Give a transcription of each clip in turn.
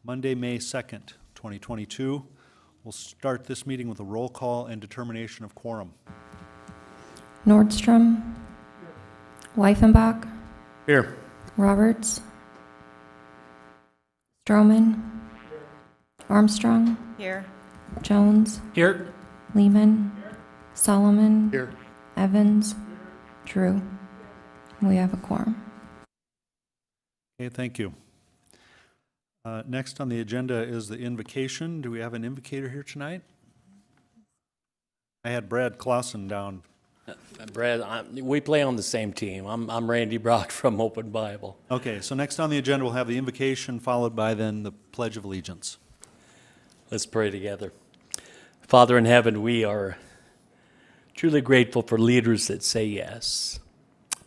Monday, May 2nd, 2022. We'll start this meeting with a roll call and determination of quorum. Nordstrom. Weifenbach. Here. Roberts. Stroman. Armstrong. Here. Jones. Here. Lehman. Solomon. Here. Evans. Drew. We have a quorum. Okay, thank you. Next on the agenda is the invocation. Do we have an invocator here tonight? I had Brad Clausen down. Brad, we play on the same team. I'm Randy Brock from Open Bible. Okay, so next on the agenda we'll have the invocation followed by then the Pledge of Allegiance. Let's pray together. Father in heaven, we are truly grateful for leaders that say yes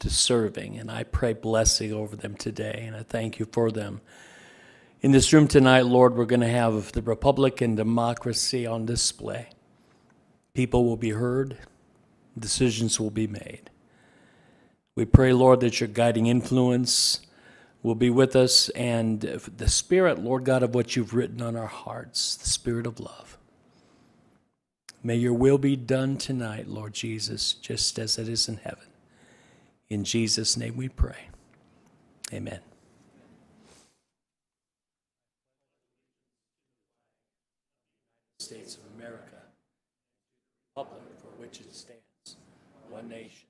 to serving, and I pray blessing over them today, and I thank you for them. In this room tonight, Lord, we're going to have the Republic and democracy on display. People will be heard. Decisions will be made. We pray, Lord, that your guiding influence will be with us, and the Spirit, Lord God, of what you've written on our hearts, the Spirit of love. May your will be done tonight, Lord Jesus, just as it is in heaven. In Jesus' name we pray. Amen. States of America, Republic for which it stands, one nation,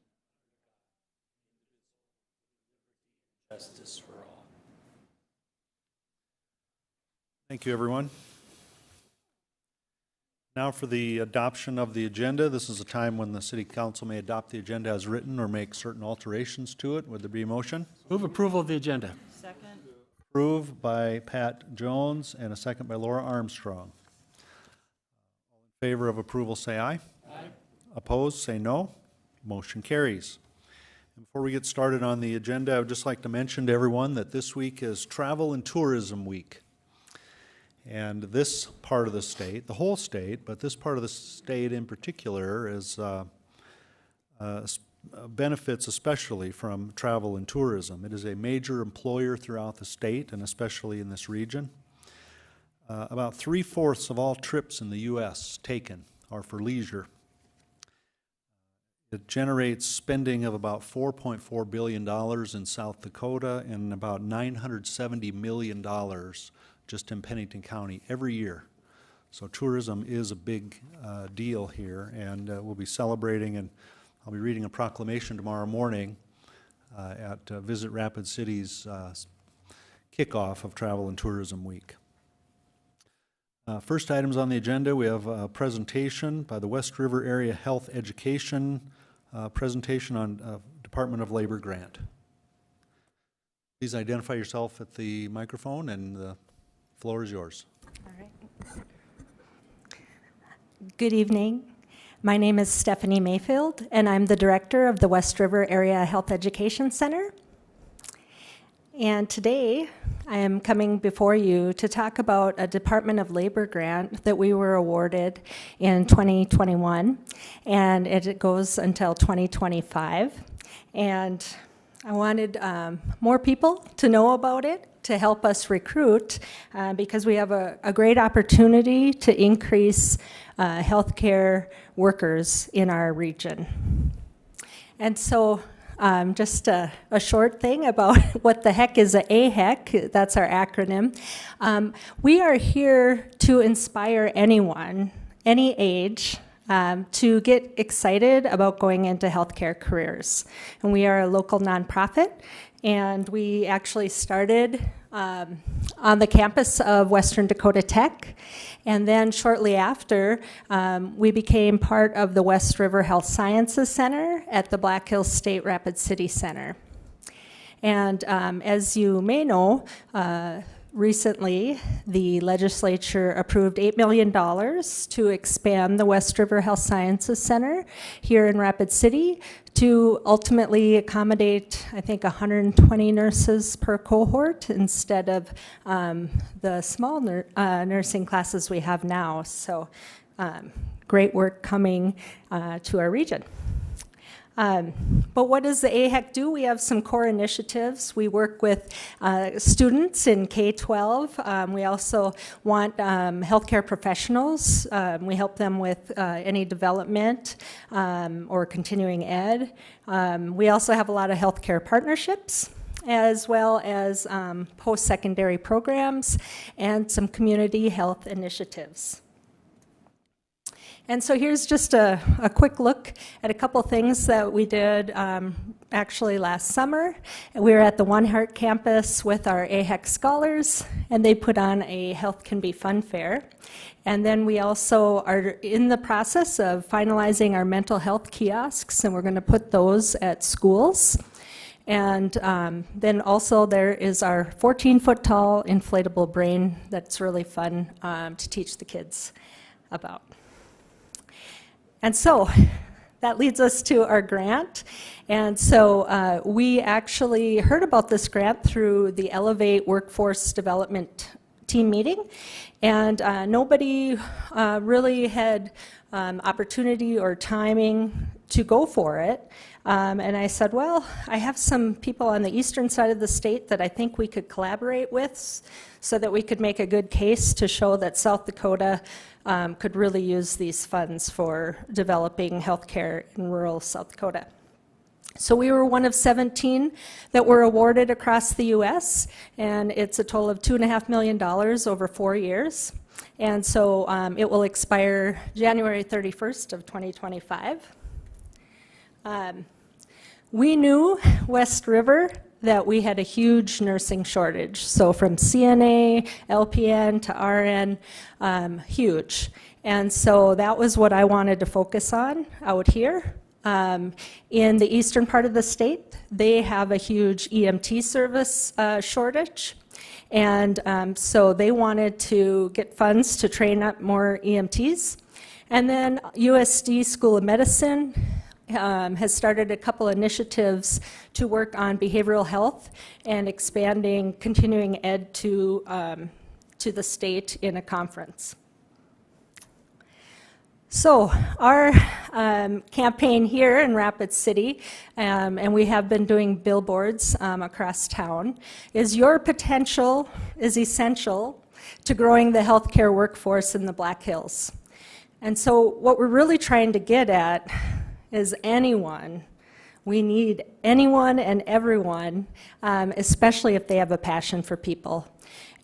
justice for all. Thank you, everyone. Now for the adoption of the agenda. This is a time when the City Council may adopt the agenda as written or make certain alterations to it. Would there be a motion? Move approval of the agenda. Second. Approved by Pat Jones and a second by Laura Armstrong. All in favor of approval say aye. Aye. Opposed say no. Motion carries. And before we get started on the agenda, I would just like to mention to everyone that this week is Travel and Tourism Week. And this part of the state, the whole state, but this part of the state in particular is benefits especially from travel and tourism. It is a major employer throughout the state and especially in this region. About 3/4 of all trips in the U.S. taken are for leisure. It generates spending of about $4.4 billion in South Dakota and about $970 million just in Pennington County every year. So tourism is a big deal here, and we'll be celebrating, and I'll be reading a proclamation tomorrow morning at Visit Rapid City's kickoff of Travel and Tourism Week. First items on the agenda, we have a presentation by the West River Area Health Education presentation on Department of Labor grant. Please identify yourself at the microphone, and the floor is yours. All right. Good evening. My name is Stephanie Mayfield, and I'm the director of the West River Area Health Education Center. And today, I am coming before you to talk about a Department of Labor grant that we were awarded in 2021, and it goes until 2025. And I wanted more people to know about it, to help us recruit, because we have a great opportunity to increase healthcare workers in our region. And so just a short thing about what the heck is a AHEC, that's our acronym. We are here to inspire anyone, any age, to get excited about going into healthcare careers. And we are a local nonprofit, and we actually started on the campus of Western Dakota Tech, and then shortly after, we became part of the West River Health Sciences Center at the Black Hills State Rapid City Center. And as you may know, recently, the legislature approved $8 million to expand the West River Health Sciences Center here in Rapid City to ultimately accommodate, I think, 120 nurses per cohort instead of the small nursing classes we have now. So great work coming to our region. But what does the AHEC do? We have some core initiatives. We work with students in K-12. We also want healthcare professionals. We help them with any development or continuing ed. We also have a lot of healthcare partnerships, as well as post-secondary programs and some community health initiatives. And so here's just a quick look at a couple things that we did actually last summer. We were at the One Heart campus with our AHEC scholars, and they put on a Health Can Be Fun fair. And then we also are in the process of finalizing our mental health kiosks, and we're going to put those at schools. And then also there is our 14-foot tall inflatable brain that's really fun to teach the kids about. And so that leads us to our grant. And so we actually heard about this grant through the Elevate Workforce Development team meeting. And nobody really had opportunity or timing to go for it. And I said, well, I have some people on the eastern side of the state that I think we could collaborate with so that we could make a good case to show that South Dakota could really use these funds for developing healthcare in rural South Dakota. So we were one of 17 that were awarded across the U.S., and it's a total of $2.5 million over 4 years. And so it will expire January 31st of 2025. We knew West River that we had a huge nursing shortage. So from CNA, LPN to RN, huge. And so that was what I wanted to focus on out here. In the eastern part of the state, they have a huge EMT service shortage. And so they wanted to get funds to train up more EMTs. And then USD School of Medicine has started a couple initiatives to work on behavioral health and expanding continuing ed to the state in a conference. So our campaign here in Rapid City, and we have been doing billboards across town, is your potential is essential to growing the healthcare workforce in the Black Hills. And so what we're really trying to get at is anyone. We need anyone and everyone, especially if they have a passion for people.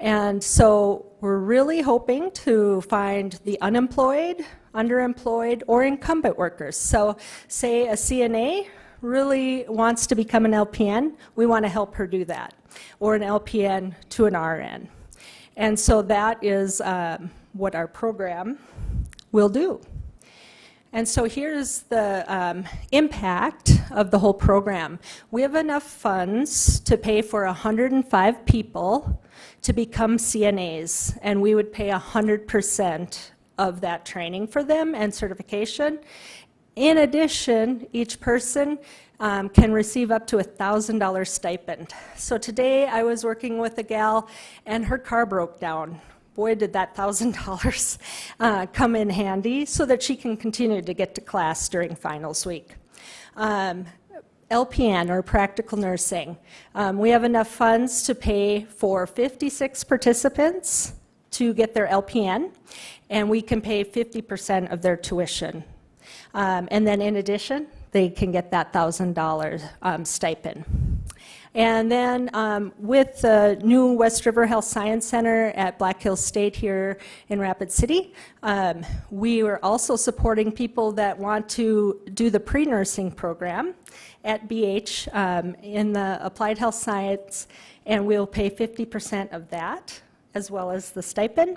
And so we're really hoping to find the unemployed, underemployed, or incumbent workers. So say a CNA really wants to become an LPN, we want to help her do that, or an LPN to an RN. And so that is what our program will do. And so here's the impact of the whole program. We have enough funds to pay for 105 people to become CNAs, and we would pay 100% of that training for them and certification. In addition, each person can receive up to a $1,000 stipend. So today I was working with a gal and her car broke down. Boy, did that $1,000 come in handy so that she can continue to get to class during finals week. LPN, or practical nursing. We have enough funds to pay for 56 participants to get their LPN, and we can pay 50% of their tuition. And then in addition, they can get that $1,000 stipend. And then with the new West River Health Science Center at Black Hills State here in Rapid City, we are also supporting people that want to do the pre-nursing program at BH in the Applied Health Science, and we'll pay 50% of that, as well as the stipend.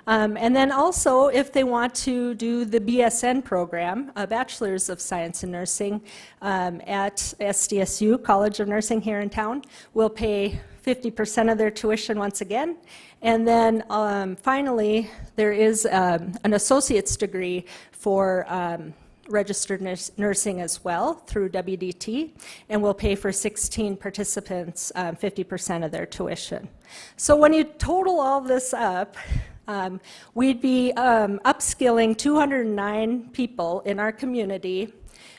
And then also, if they want to do the BSN program, a Bachelor's of Science in Nursing at SDSU, College of Nursing here in town, we'll pay 50% of their tuition once again. And then finally, there is an associate's degree for registered nursing as well through WDT, and we'll pay for 16 participants 50% of their tuition. So when you total all this up, we'd be upskilling 209 people in our community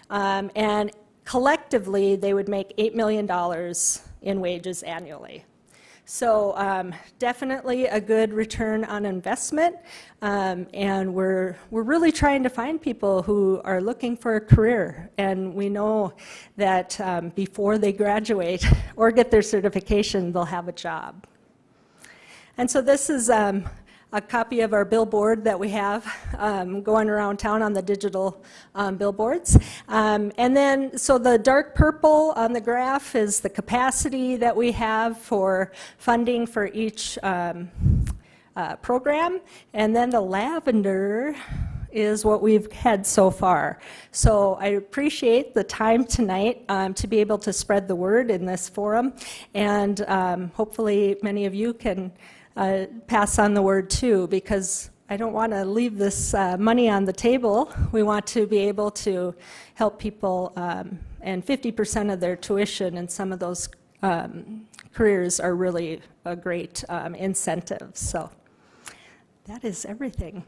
And collectively, they would make $8 million in wages annually. So definitely a good return on investment, and we're really trying to find people who are looking for a career, and we know that before they graduate or get their certification, they'll have a job. And so this is a copy of our billboard that we have going around town on the digital billboards. And then, so the dark purple on the graph is the capacity that we have for funding for each program. And then the lavender is what we've had so far. So I appreciate the time tonight to be able to spread the word in this forum. And hopefully many of you can pass on the word too, because I don't want to leave this money on the table. We want to be able to help people, and 50% of their tuition in some of those careers are really a great incentive. So that is everything.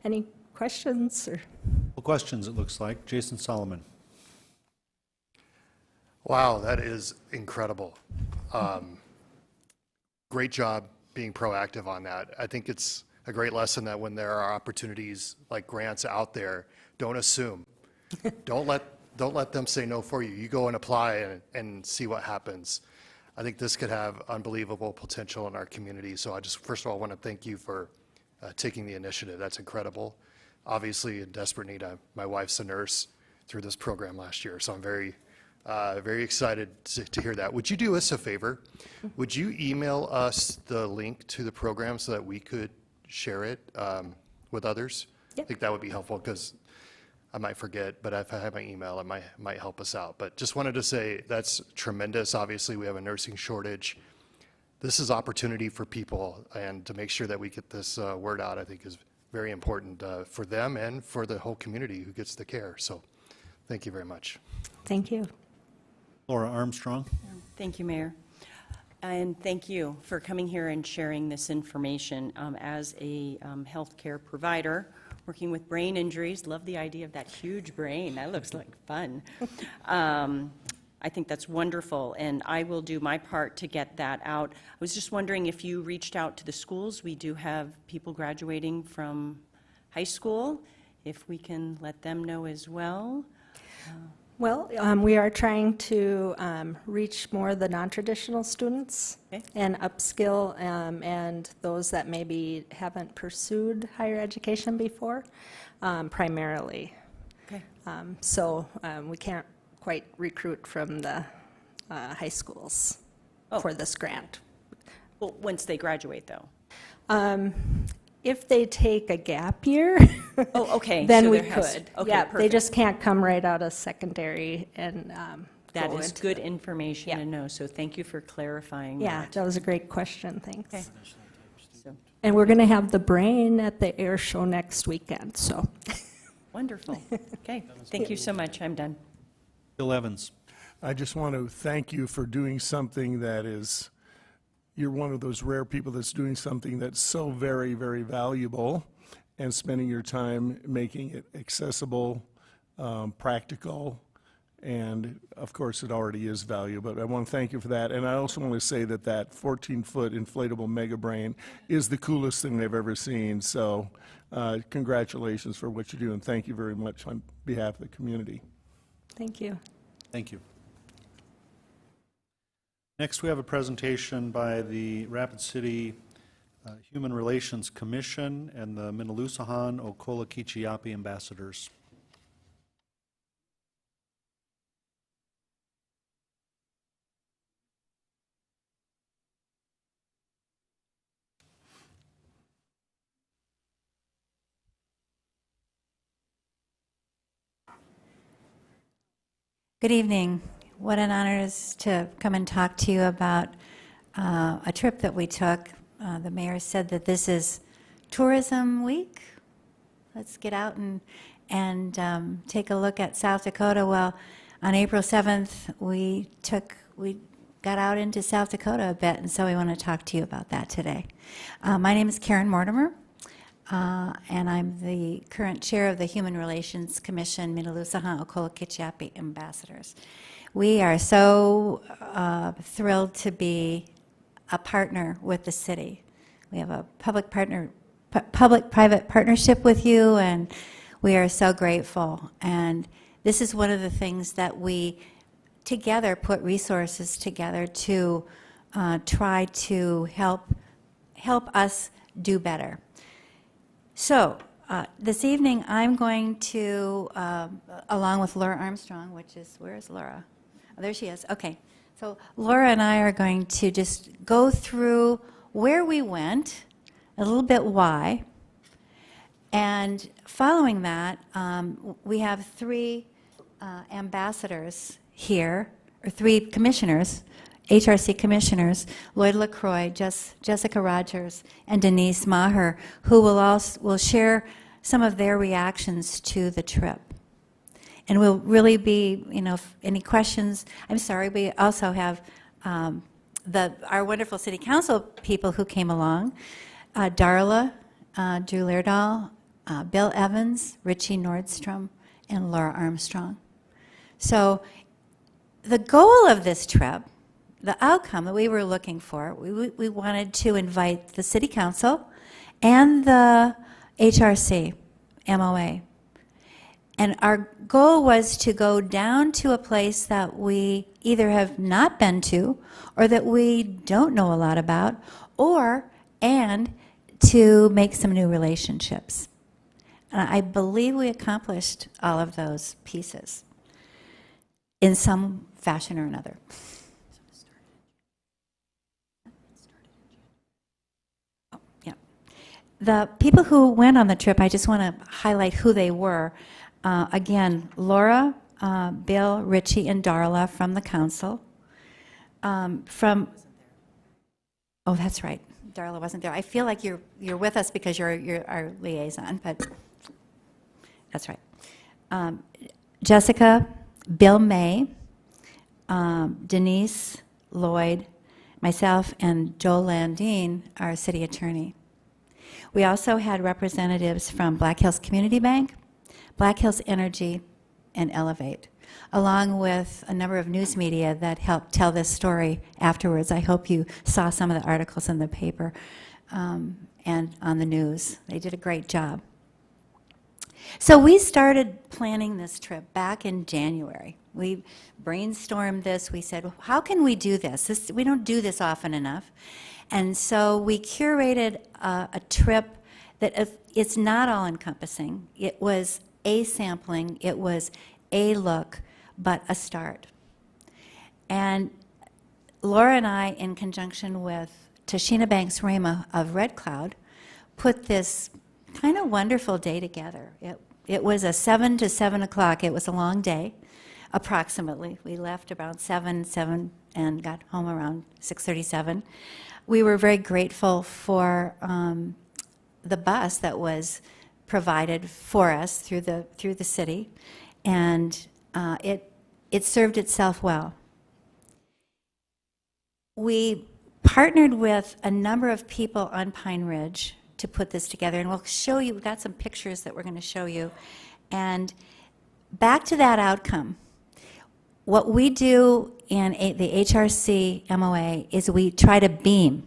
Any questions? Or? Well, questions, it looks like. Jason Solomon. Wow, that is incredible. Great job being proactive on that. I think it's a great lesson that when there are opportunities like grants out there, don't assume. Don't let them say no for you. You go and apply and see what happens. I think this could have unbelievable potential in our community. So I just, first of all, want to thank you for taking the initiative. That's incredible. Obviously in desperate need. My wife's a nurse through this program last year, so I'm very excited to hear that. Would you do us a favor? Would you email us the link to the program so that we could share it with others? Yep. I think that would be helpful because I might forget, but if I have my email, it might help us out. But just wanted to say that's tremendous. Obviously, we have a nursing shortage. This is opportunity for people, and to make sure that we get this word out, I think is very important for them and for the whole community who gets the care. So thank you very much. Thank you. Laura Armstrong. Thank you, Mayor. And thank you for coming here and sharing this information. As a healthcare provider working with brain injuries, love the idea of that huge brain. That looks like fun. I think that's wonderful, and I will do my part to get that out. I was just wondering if you reached out to the schools. We do have people graduating from high school, if we can let them know as well. Well, we are trying to reach more of the non-traditional students and upskill and those that maybe haven't pursued higher education before, primarily. Okay. So we can't quite recruit from the high schools for this grant. Well, once they graduate, though. If they take a gap year, Oh, okay. then so we there has- could. Okay, Yeah, they perfect. just can't come right out of secondary and That go is into good the- information Yeah. to know, so thank you for clarifying Yeah, that. that was a great question, thanks. Okay. So, And we're going to have the brain at the air show next weekend, so. wonderful. Okay, thank you so much. I'm done. Bill Evans. I just want to thank you for doing something that is, you're one of those rare people that's doing something that's so very, very valuable and spending your time making it accessible, practical, and of course it already is valuable. But I want to thank you for that. And I also want to say that that 14-foot inflatable mega brain is the coolest thing they've ever seen. So congratulations for what you do, and thank you very much on behalf of the community. Thank you. Thank you. Next, we have a presentation by the Rapid City Human Relations Commission and the Minnelusahan Okola Kichiapi ambassadors. Good evening. What an honor it is to come and talk to you about a trip that we took. The mayor said that this is Tourism Week. Let's get out and take a look at South Dakota. Well, on April 7th, we got out into South Dakota a bit, and so we want to talk to you about that today. My name is Karen Mortimer. and I'm the current chair of the Human Relations Commission, Minalusaha Okola Kichiapi Ambassadors. We are so thrilled to be a partner with the city. We have a public-private partnership with you, and we are so grateful. And this is one of the things that we together put resources together to try to help us do better. So this evening I'm going to, along with Laura Armstrong, where is Laura? Oh, there she is. Okay. So Laura and I are going to just go through where we went, a little bit why, and following that, we have three ambassadors here, or three commissioners, HRC commissioners, Lloyd Lacroix, Jessica Rogers, and Denise Maher, who will share some of their reactions to the trip. And we'll really be, if any questions, I'm sorry, we also have our wonderful city council people who came along, Darla, Drew Leardahl, Bill Evans, Richie Nordstrom, and Laura Armstrong. So the goal of this trip, the outcome that we were looking for, we wanted to invite the city council and the HRC MOA. And our goal was to go down to a place that we either have not been to or that we don't know a lot about, and to make some new relationships. And I believe we accomplished all of those pieces in some fashion or another. Oh, yeah. The people who went on the trip, I just want to highlight who they were. Again, Laura, Bill, Richie, and Darla from the council. Oh, that's right. Darla wasn't there. I feel like you're with us because you're our liaison, but that's right. Jessica, Bill May, Denise, Lloyd, myself, and Joel Landine, our city attorney. We also had representatives from Black Hills Community Bank, Black Hills Energy, and Elevate, along with a number of news media that helped tell this story afterwards. I hope you saw some of the articles in the paper and on the news. They did a great job. So we started planning this trip back in January. We brainstormed this. We said, how can we do this? We don't do this often enough. And so we curated a trip that it's not all-encompassing. It was a sampling, it was a look, but a start. And Laura and I, in conjunction with Tashina Banks-Rama of Red Cloud, put this kind of wonderful day together. It was a 7 to 7 o'clock. It was a long day, approximately. We left around 7, and got home around 6:37. We were very grateful for the bus that was provided for us through the city, and it served itself well. We partnered with a number of people on Pine Ridge to put this together, and we'll show you. We've got some pictures that we're going to show you. And back to that outcome, what we do in the HRC MOA is we try to beam,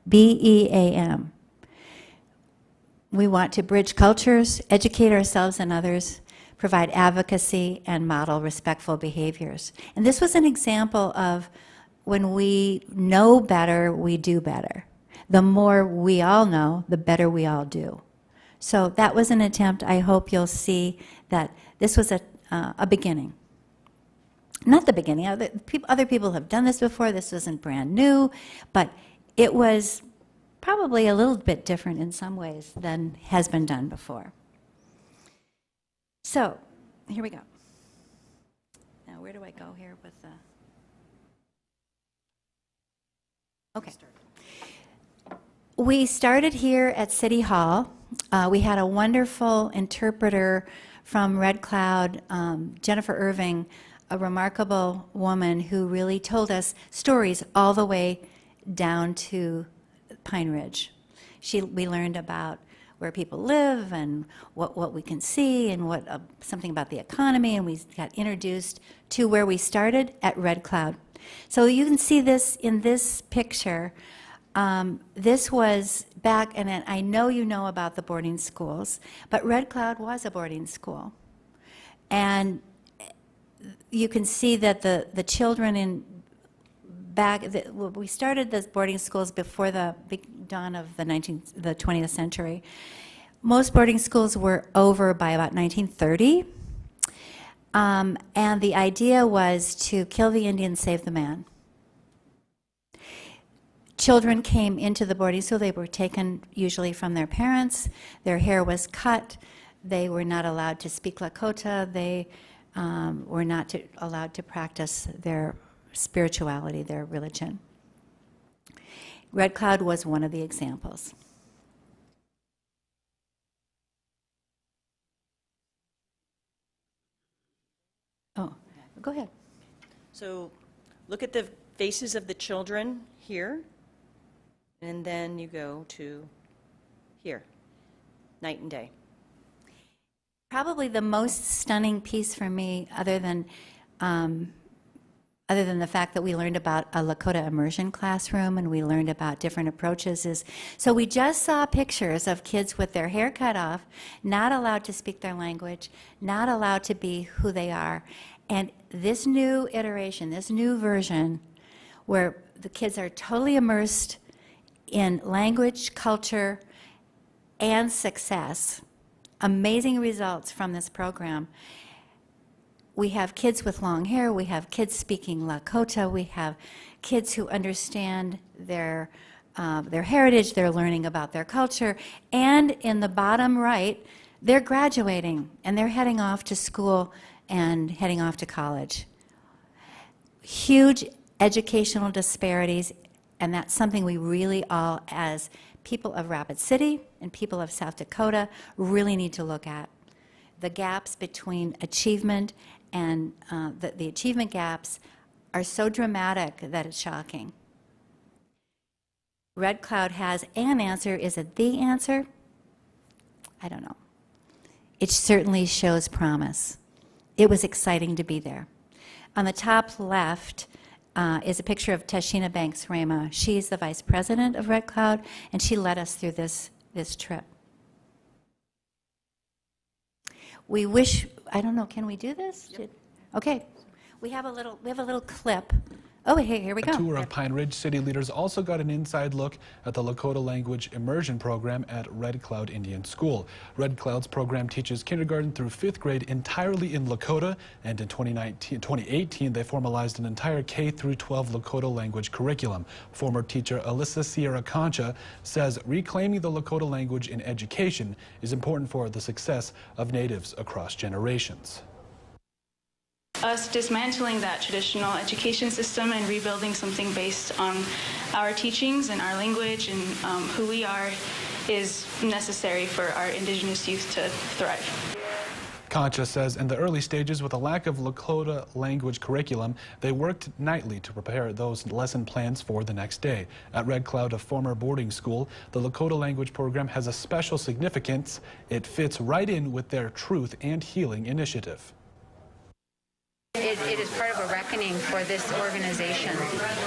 B-E-A-M. We want to bridge cultures, educate ourselves and others, provide advocacy, and model respectful behaviors. And this was an example of when we know better, we do better. The more we all know, the better we all do. So that was an attempt. I hope you'll see that this was a beginning. Not the beginning. Other people have done this before. This wasn't brand new, but it was probably a little bit different in some ways than has been done before. So, here we go. Now, where do I go here with the... Okay. We started here at City Hall. We had a wonderful interpreter from Red Cloud, Jennifer Irving, a remarkable woman who really told us stories all the way down to Pine Ridge. We learned about where people live and what we can see and what something about the economy, and we got introduced to where we started at Red Cloud. So you can see this in this picture. This was back, and I know you know about the boarding schools, but Red Cloud was a boarding school. And you can see that the children in we started the boarding schools before the big dawn of the 20th century. Most boarding schools were over by about 1930. And the idea was to kill the Indian, save the man. Children came into the boarding school. They were taken usually from their parents. Their hair was cut. They were not allowed to speak Lakota. They were not allowed to practice their spirituality, their religion. Red Cloud was one of the examples. Oh, go ahead. So look at the faces of the children here, and then you go to here, night and day. Probably the most stunning piece for me, other than the fact that we learned about a Lakota Immersion classroom and we learned about different approaches, is so we just saw pictures of kids with their hair cut off, not allowed to speak their language, not allowed to be who they are. And this new iteration, this new version, where the kids are totally immersed in language, culture, and success, amazing results from this program. We have kids with long hair, we have kids speaking Lakota, we have kids who understand their heritage, they're learning about their culture, and in the bottom right, they're graduating and they're heading off to school and heading off to college. Huge educational disparities, and that's something we really all, as people of Rapid City and people of South Dakota, really need to look at. The gaps between achievement and the achievement gaps are so dramatic that it's shocking. Red Cloud has an answer. Is it the answer? I don't know. It certainly shows promise. It was exciting to be there. On the top left is a picture of Tashina Banks-Rama. She's the vice president of Red Cloud, and she led us through this trip. We wish, I don't know, can we do this? Yep. Okay. We have a little clip. Oh, hey, here we go. A tour of Pine Ridge. City leaders also got an inside look at the Lakota Language Immersion program at Red Cloud Indian School. Red Cloud's program teaches kindergarten through 5th grade entirely in Lakota, and in 2018 they formalized an entire K through 12 Lakota language curriculum. Former teacher Alyssa Sierra Concha says reclaiming the Lakota language in education is important for the success of natives across generations. Us dismantling that traditional education system and rebuilding something based on our teachings and our language and who we are is necessary for our Indigenous youth to thrive. Concha says in the early stages, with a lack of Lakota language curriculum, they worked nightly to prepare those lesson plans for the next day. At Red Cloud, a former boarding school, the Lakota language program has a special significance. It fits right in with their Truth and Healing initiative. It is part of a reckoning for this organization,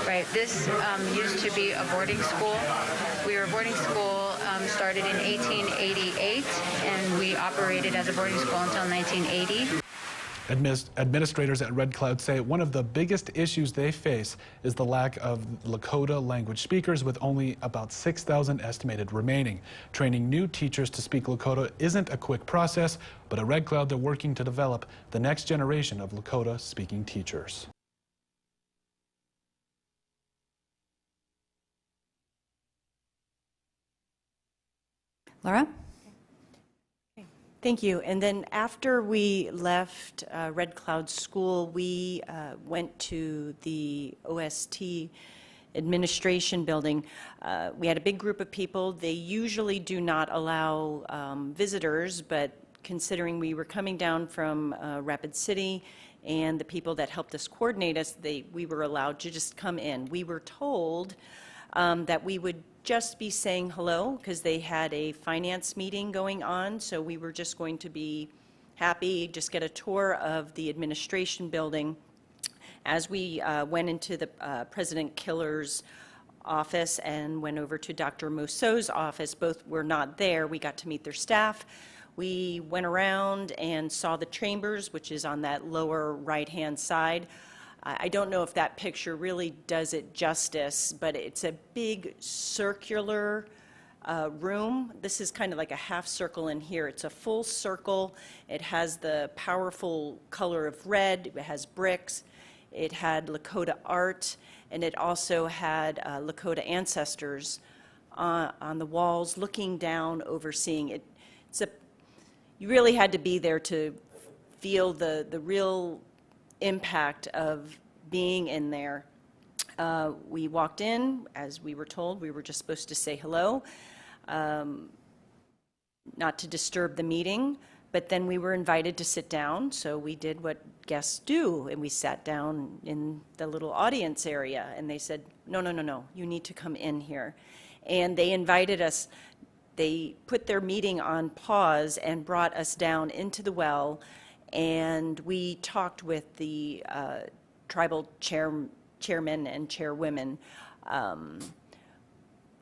right? This used to be a boarding school. We were a boarding school, started in 1888, and we operated as a boarding school until 1980. Administrators at Red Cloud say one of the biggest issues they face is the lack of Lakota language speakers, with only about 6,000 estimated remaining. Training new teachers to speak Lakota isn't a quick process, but at Red Cloud they're working to develop the next generation of Lakota speaking teachers. Laura? Thank you. And then after we left Red Cloud School, we went to the OST Administration Building. We had a big group of people. They usually do not allow visitors, but considering we were coming down from Rapid City and the people that helped us coordinate us, we were allowed to just come in. We were told that we would just be saying hello because they had a finance meeting going on, so we were just going to be happy, just get a tour of the administration building. As we went into the President Killer's office and went over to Dr. Mousseau's office, both were not there. We got to meet their staff. We went around and saw the chambers, which is on that lower right-hand side. I don't know if that picture really does it justice, but it's a big circular room. This is kind of like a half circle in here. It's a full circle. It has the powerful color of red. It has bricks. It had Lakota art, and it also had Lakota ancestors on the walls looking down, overseeing it. You really had to be there to feel the real impact of being in there. We walked in, as we were told, we were just supposed to say hello, not to disturb the meeting, but then we were invited to sit down, so we did what guests do, and we sat down in the little audience area, and they said, no, no, no, no, you need to come in here. And they invited us. They put their meeting on pause and brought us down into the well, and we talked with the tribal chairmen and chairwomen.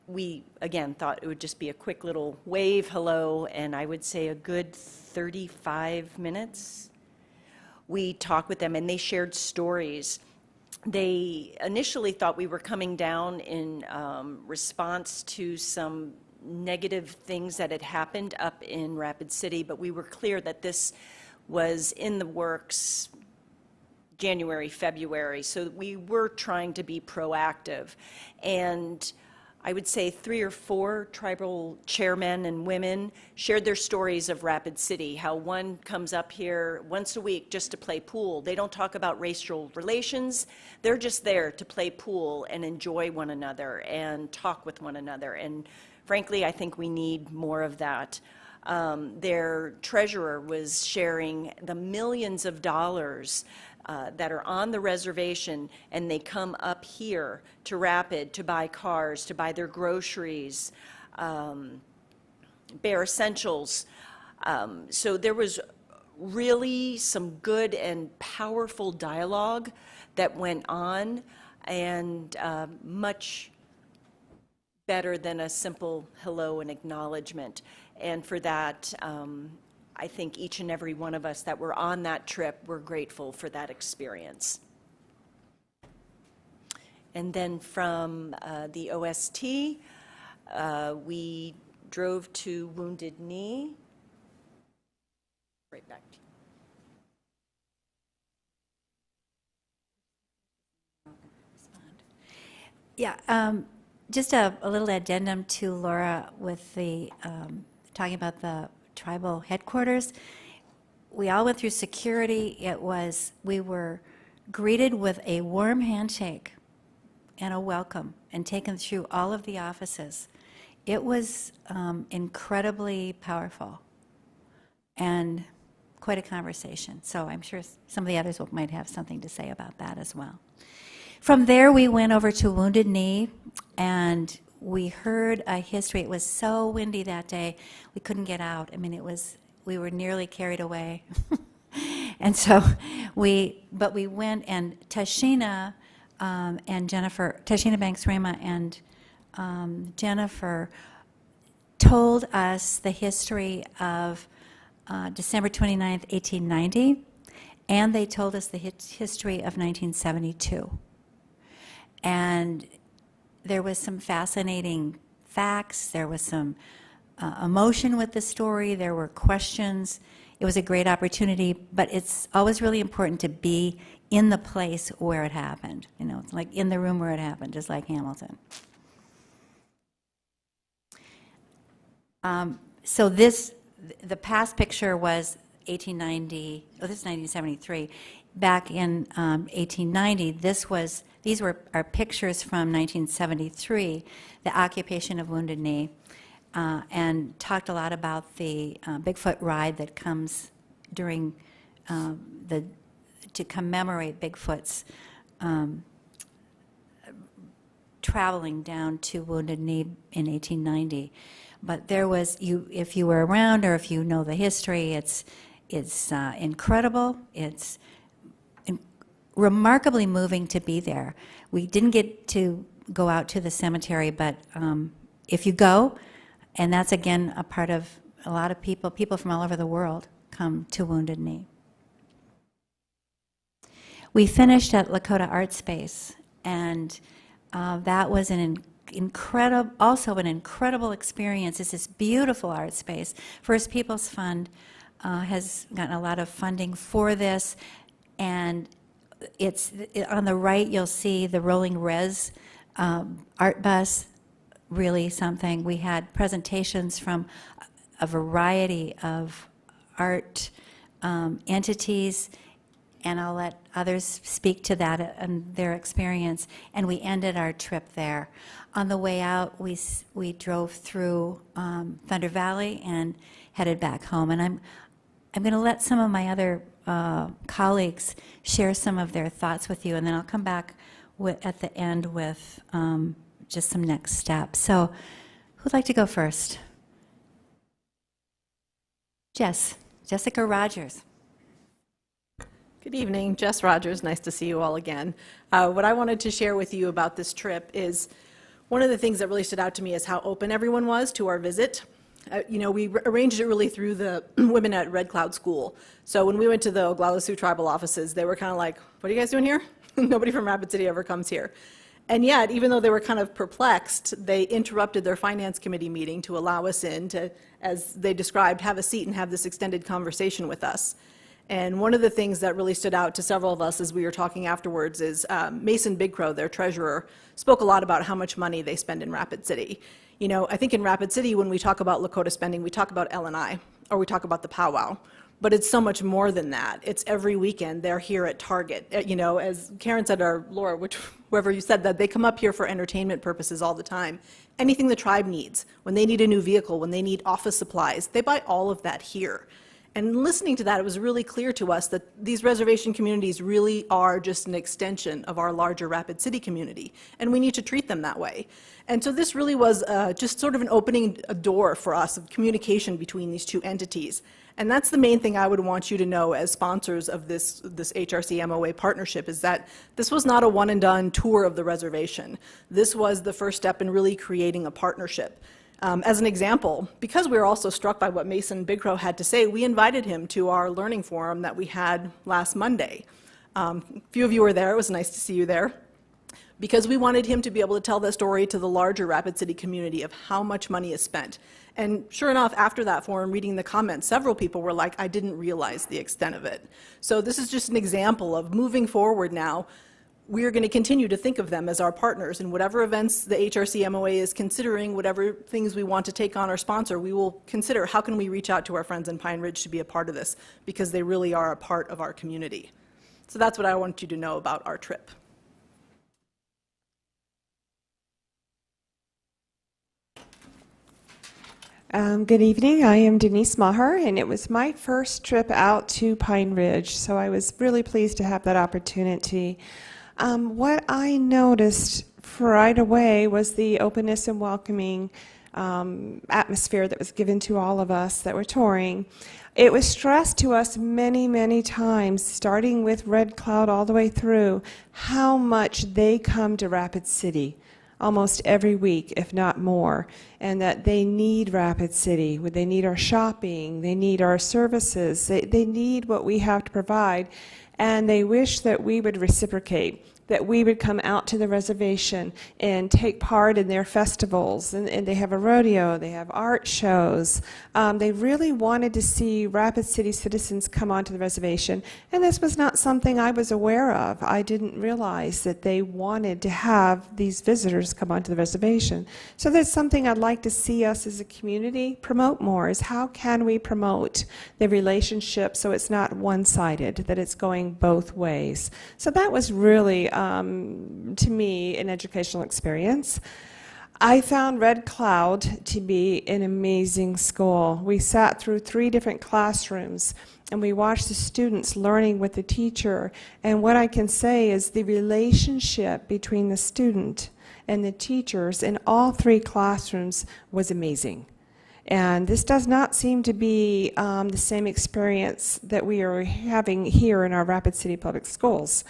We, again, thought it would just be a quick little wave hello, and I would say a good 35 minutes. We talked with them, and they shared stories. They initially thought we were coming down in response to some negative things that had happened up in Rapid City, but we were clear that this was in the works January, February, so we were trying to be proactive. And I would say 3 or 4 tribal chairmen and women shared their stories of Rapid City, how one comes up here once a week just to play pool. They don't talk about racial relations. They're just there to play pool and enjoy one another and talk with one another. And frankly, I think we need more of that. Their treasurer was sharing the millions of dollars that are on the reservation, and they come up here to Rapid to buy cars, to buy their groceries, bare essentials. So there was really some good and powerful dialogue that went on, and much better than a simple hello and acknowledgement. And for that, I think each and every one of us that were on that trip were grateful for that experience. And then from the OST, we drove to Wounded Knee. Right back to you. Yeah, just a little addendum to Laura with the talking about the tribal headquarters. We all went through security. We were greeted with a warm handshake and a welcome and taken through all of the offices. It was incredibly powerful and quite a conversation. So I'm sure some of the others might have something to say about that as well. From there, we went over to Wounded Knee, and we heard a history. It was so windy that day, we couldn't get out. I mean, we were nearly carried away. And so but we went, and Tashina and Jennifer, Tashina Banks-Rama and Jennifer told us the history of December 29th, 1890, and they told us the history of 1972. And there was some fascinating facts, there was some emotion with the story, there were questions. It was a great opportunity, but it's always really important to be in the place where it happened. You know, it's like in the room where it happened, just like Hamilton. So the past picture was 1890, oh, this is 1973. Back in 1890, these were our pictures from 1973, the occupation of Wounded Knee, and talked a lot about the Bigfoot ride that comes during to commemorate Bigfoot's traveling down to Wounded Knee in 1890. But there was, if you were around or if you know the history, it's incredible. It's remarkably moving to be there. We didn't get to go out to the cemetery, but if you go, and that's again a part of a lot of people from all over the world come to Wounded Knee. We finished at Lakota Art Space, and that was also an incredible experience. It's this beautiful art space. First People's Fund has gotten a lot of funding for this, and on the right you'll see the Rolling Res art bus, really something. We had presentations from a variety of art entities, and I'll let others speak to that and their experience. And we ended our trip there. On the way out, we drove through Thunder Valley and headed back home. And I'm going to let some of my other colleagues share some of their thoughts with you, and then I'll come back at the end with just some next steps. So, who'd like to go first? Jessica Rogers. Good evening, Jess Rogers. Nice to see you all again. What I wanted to share with you about this trip is one of the things that really stood out to me is how open everyone was to our visit. We arranged it really through the women at Red Cloud School. So when we went to the Oglala Sioux tribal offices, they were kind of like, what are you guys doing here? Nobody from Rapid City ever comes here. And yet, even though they were kind of perplexed, they interrupted their finance committee meeting to allow us in to, as they described, have a seat and have this extended conversation with us. And one of the things that really stood out to several of us as we were talking afterwards is Mason Bigcrow, their treasurer, spoke a lot about how much money they spend in Rapid City. I think in Rapid City, when we talk about Lakota spending, we talk about L&I, or we talk about the powwow. But it's so much more than that. It's every weekend they're here at Target. As Karen said, or Laura, whoever you said that, they come up here for entertainment purposes all the time. Anything the tribe needs, when they need a new vehicle, when they need office supplies, they buy all of that here. And listening to that, it was really clear to us that these reservation communities really are just an extension of our larger Rapid City community, and we need to treat them that way. And so this really was just sort of an opening a door for us of communication between these two entities. And that's the main thing I would want you to know as sponsors of this HRC MOA partnership, is that this was not a one and done tour of the reservation. This was the first step in really creating a partnership. As an example, because we were also struck by what Mason Bigcrow had to say, we invited him to our learning forum that we had last Monday. A few of you were there. It was nice to see you there. Because we wanted him to be able to tell the story to the larger Rapid City community of how much money is spent. And sure enough, after that forum, reading the comments, several people were like, I didn't realize the extent of it. So this is just an example of moving forward now. We are going to continue to think of them as our partners, and whatever events the HRC MOA is considering, whatever things we want to take on or sponsor, we will consider how can we reach out to our friends in Pine Ridge to be a part of this, because they really are a part of our community. So that's what I want you to know about our trip. Good evening. I am Denise Maher, and it was my first trip out to Pine Ridge, so I was really pleased to have that opportunity. What I noticed right away was the openness and welcoming atmosphere that was given to all of us that were touring. It was stressed to us many, many times, starting with Red Cloud all the way through, how much they come to Rapid City almost every week, if not more, and that they need Rapid City. They need our shopping, they need our services, they need what we have to provide, and they wish that we would reciprocate, that we would come out to the reservation and take part in their festivals. And they have a rodeo, they have art shows. They really wanted to see Rapid City citizens come onto the reservation, and this was not something I was aware of. I didn't realize that they wanted to have these visitors come onto the reservation. So that's something I'd like to see us as a community promote more, is how can we promote the relationship so it's not one-sided, that it's going both ways. So that was really to me, an educational experience. I found Red Cloud to be an amazing school. We sat through 3 different classrooms, and we watched the students learning with the teacher. And what I can say is the relationship between the student and the teachers in all 3 classrooms was amazing. And this does not seem to be the same experience that we are having here in our Rapid City Public Schools.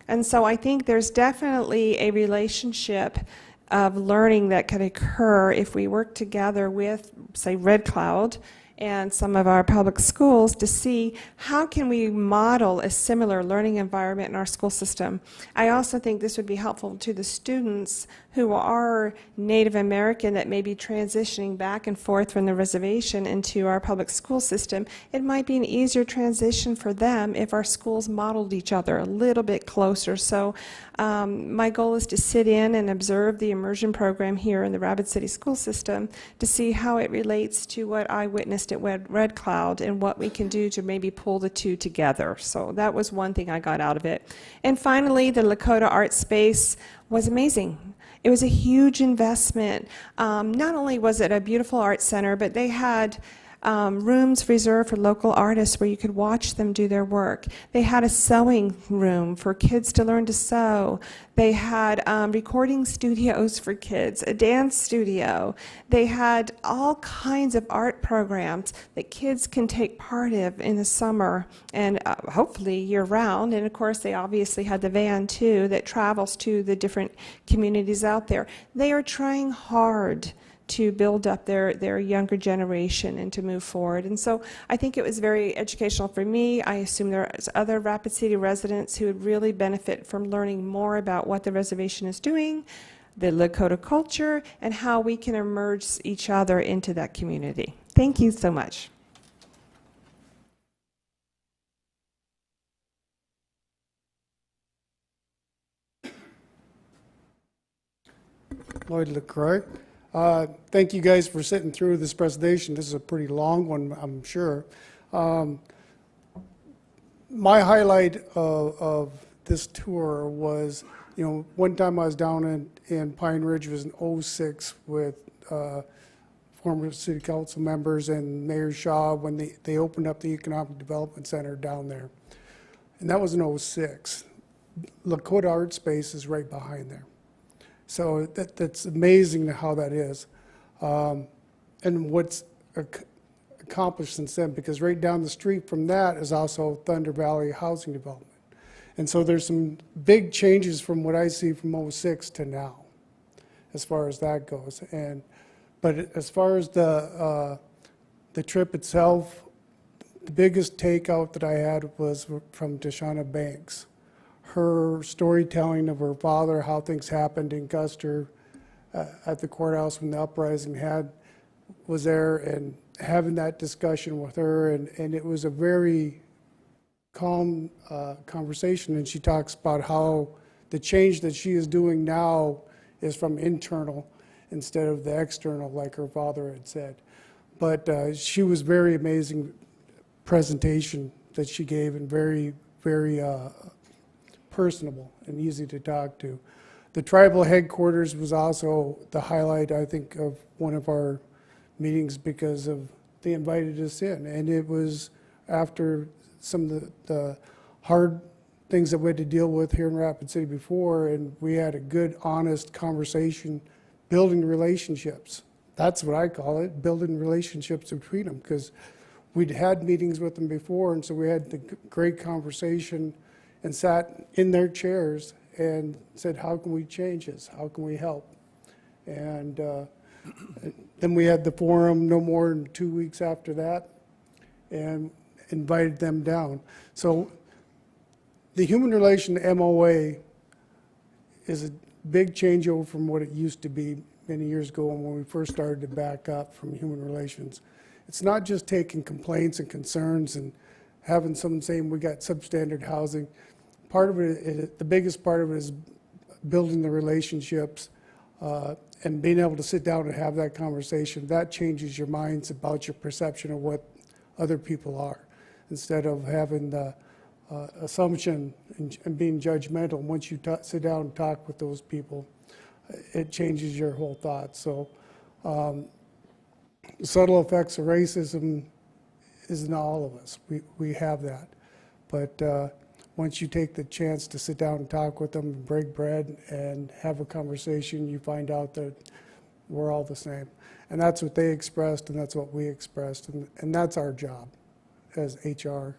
And so I think there's definitely a relationship of learning that could occur if we work together with, say, Red Cloud and some of our public schools to see how can we model a similar learning environment in our school system. I also think this would be helpful to the students who are Native American that may be transitioning back and forth from the reservation into our public school system. It might be an easier transition for them if our schools modeled each other a little bit closer. So my goal is to sit in and observe the immersion program here in the Rapid City school system to see how it relates to what I witnessed at Red Cloud and what we can do to maybe pull the 2 together. So that was one thing I got out of it. And finally, the Lakota Art Space was amazing. It was a huge investment. Not only was it a beautiful art center, but they had rooms reserved for local artists where you could watch them do their work. They had a sewing room for kids to learn to sew. They had recording studios for kids, a dance studio. They had all kinds of art programs that kids can take part of in the summer and hopefully year-round. And of course, they obviously had the van too that travels to the different communities out there. They are trying hard to build up their younger generation and to move forward. And so I think it was very educational for me. I assume there's other Rapid City residents who would really benefit from learning more about what the reservation is doing, the Lakota culture, and how we can emerge each other into that community. Thank you so much. Lloyd Lacroix. Thank you guys for sitting through this presentation. This is a pretty long one, I'm sure. My highlight of this tour was, one time I was down in Pine Ridge, it was in 06 with former city council members and Mayor Shaw when they opened up the Economic Development Center down there. And that was in 06. Lakota Art Space is right behind there. So that's amazing how that is. And what's accomplished since then, because right down the street from that is also Thunder Valley Housing Development. And so there's some big changes from what I see from 06 to now, as far as that goes. But as far as the trip itself, the biggest takeout that I had was from Deshauna Banks. Her storytelling of her father, how things happened in Custer at the courthouse when the uprising was there, and having that discussion with her, and it was a very calm conversation, and she talks about how the change that she is doing now is from internal instead of the external, like her father had said. But she was very amazing presentation that she gave, and very, very personable and easy to talk to. The tribal headquarters was also the highlight, I think, of one of our meetings because they invited us in, and it was after some of the hard things that we had to deal with here in Rapid City before, and we had a good, honest conversation, building relationships. That's what I call it, building relationships between them, because we'd had meetings with them before, and so we had the great conversation and sat in their chairs and said, how can we change this? How can we help? And then we had the forum no more than 2 weeks after that and invited them down. So the human relation MOA is a big changeover from what it used to be many years ago when we first started to back up from human relations. It's not just taking complaints and concerns and having someone saying we got substandard housing. Part of it, the biggest part of it is building the relationships and being able to sit down and have that conversation. That changes your minds about your perception of what other people are, instead of having the assumption and being judgmental. Once you sit down and talk with those people, it changes your whole thoughts. So the subtle effects of racism is in all of us. We have that. But once you take the chance to sit down and talk with them, break bread, and have a conversation, you find out that we're all the same. And that's what they expressed, and that's what we expressed, and that's our job as HR,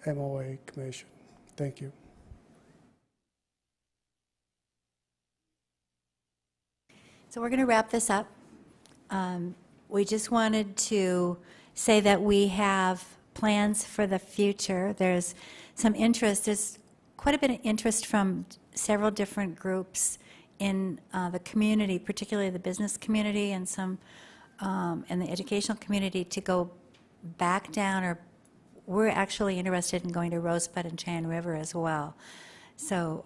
MOA Commission. Thank you. So we're going to wrap this up. We just wanted to say that we have plans for the future. There's some interest, there's quite a bit of interest from several different groups in the community, particularly the business community and some and the educational community, to go back down, or we're actually interested in going to Rosebud and Chan River as well. So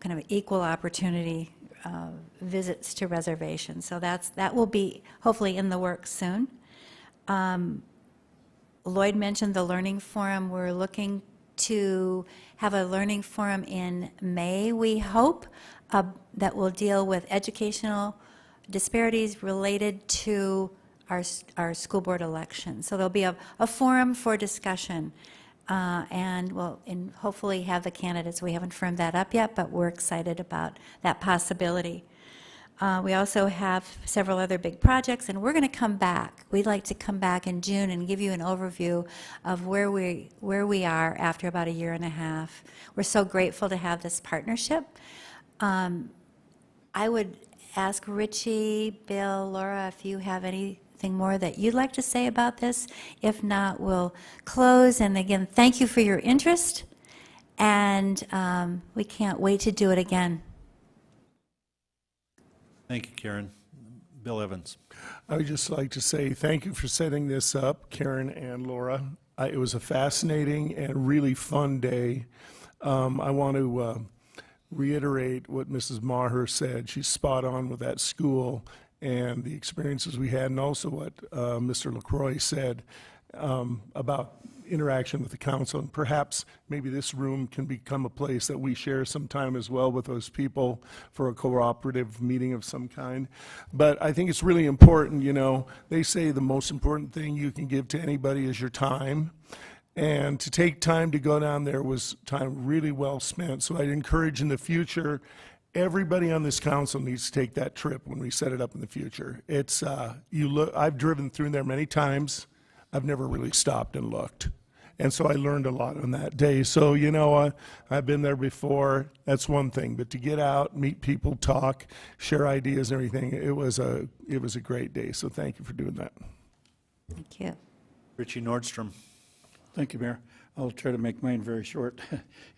kind of equal opportunity visits to reservations. So that will be hopefully in the works soon. Lloyd mentioned the Learning Forum. We're looking to have a Learning Forum in May, we hope, that will deal with educational disparities related to our school board election. So there'll be a forum for discussion, and we'll hopefully have the candidates. We haven't firmed that up yet, but we're excited about that possibility. We also have several other big projects, and we're going to come back. We'd like to come back in June and give you an overview of where we are after about a year and a half. We're so grateful to have this partnership. I would ask Richie, Bill, Laura, if you have anything more that you'd like to say about this. If not, we'll close. And again, thank you for your interest, and we can't wait to do it again. Thank you, Karen. Bill Evans. I would just like to say thank you for setting this up, Karen and Laura. It was a fascinating and really fun day. I want to reiterate what Mrs. Maher said. She's spot on with that school and the experiences we had, and also what Mr. Lacroix said about interaction with the council. And perhaps maybe this room can become a place that we share some time as well with those people for a cooperative meeting of some kind. But I think it's really important, you know, they say the most important thing you can give to anybody is your time. And to take time to go down there was time really well spent. So I'd encourage in the future, everybody on this council needs to take that trip when we set it up in the future. It's I've driven through there many times. I've never really stopped and looked. And so I learned a lot on that day. So, you know, I've been there before. That's one thing. But to get out, meet people, talk, share ideas and everything, it was a great day. So thank you for doing that. Thank you. Richie Nordstrom. Thank you, Mayor. I'll try to make mine very short.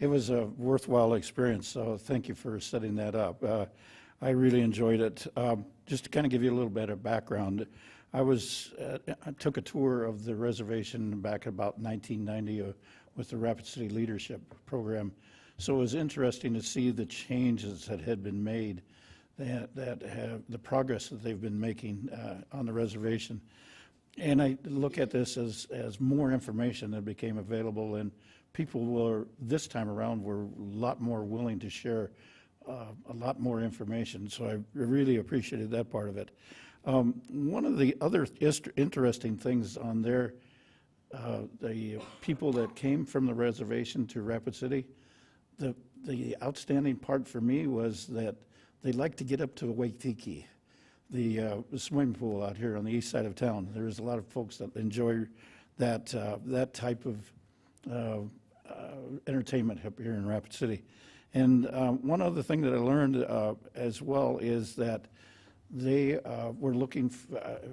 It was a worthwhile experience, so thank you for setting that up. I really enjoyed it. Just to kind of give you a little bit of background, I took a tour of the reservation back about 1990 with the Rapid City Leadership Program. So it was interesting to see the changes that had been made, that have the progress that they've been making on the reservation. And I look at this as more information that became available, and people were, this time around, were a lot more willing to share a lot more information. So I really appreciated that part of it. One of the other interesting things on there, the people that came from the reservation to Rapid City, the outstanding part for me was that they like to get up to Waikiki, the swimming pool out here on the east side of town. There's a lot of folks that enjoy that type of entertainment up here in Rapid City. And one other thing that I learned as well is that they were looking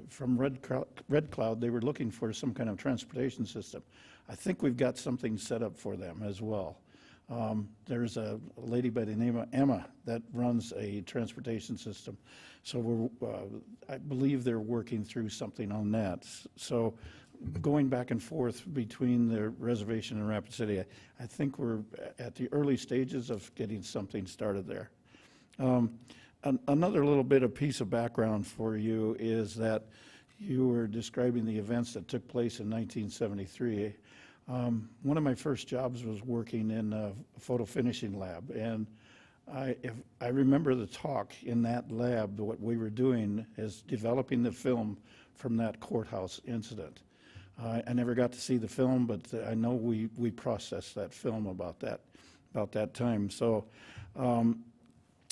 from Red Cloud, they were looking for some kind of transportation system. I think we've got something set up for them as well. There's a lady by the name of Emma that runs a transportation system. So I believe they're working through something on that. So going back and forth between the reservation and Rapid City, I think we're at the early stages of getting something started there. Another little bit of piece of background for you is that you were describing the events that took place in 1973. One of my first jobs was working in a photo finishing lab, and I remember the talk in that lab. What we were doing is developing the film from that courthouse incident. I never got to see the film, but I know we processed that film about that time. So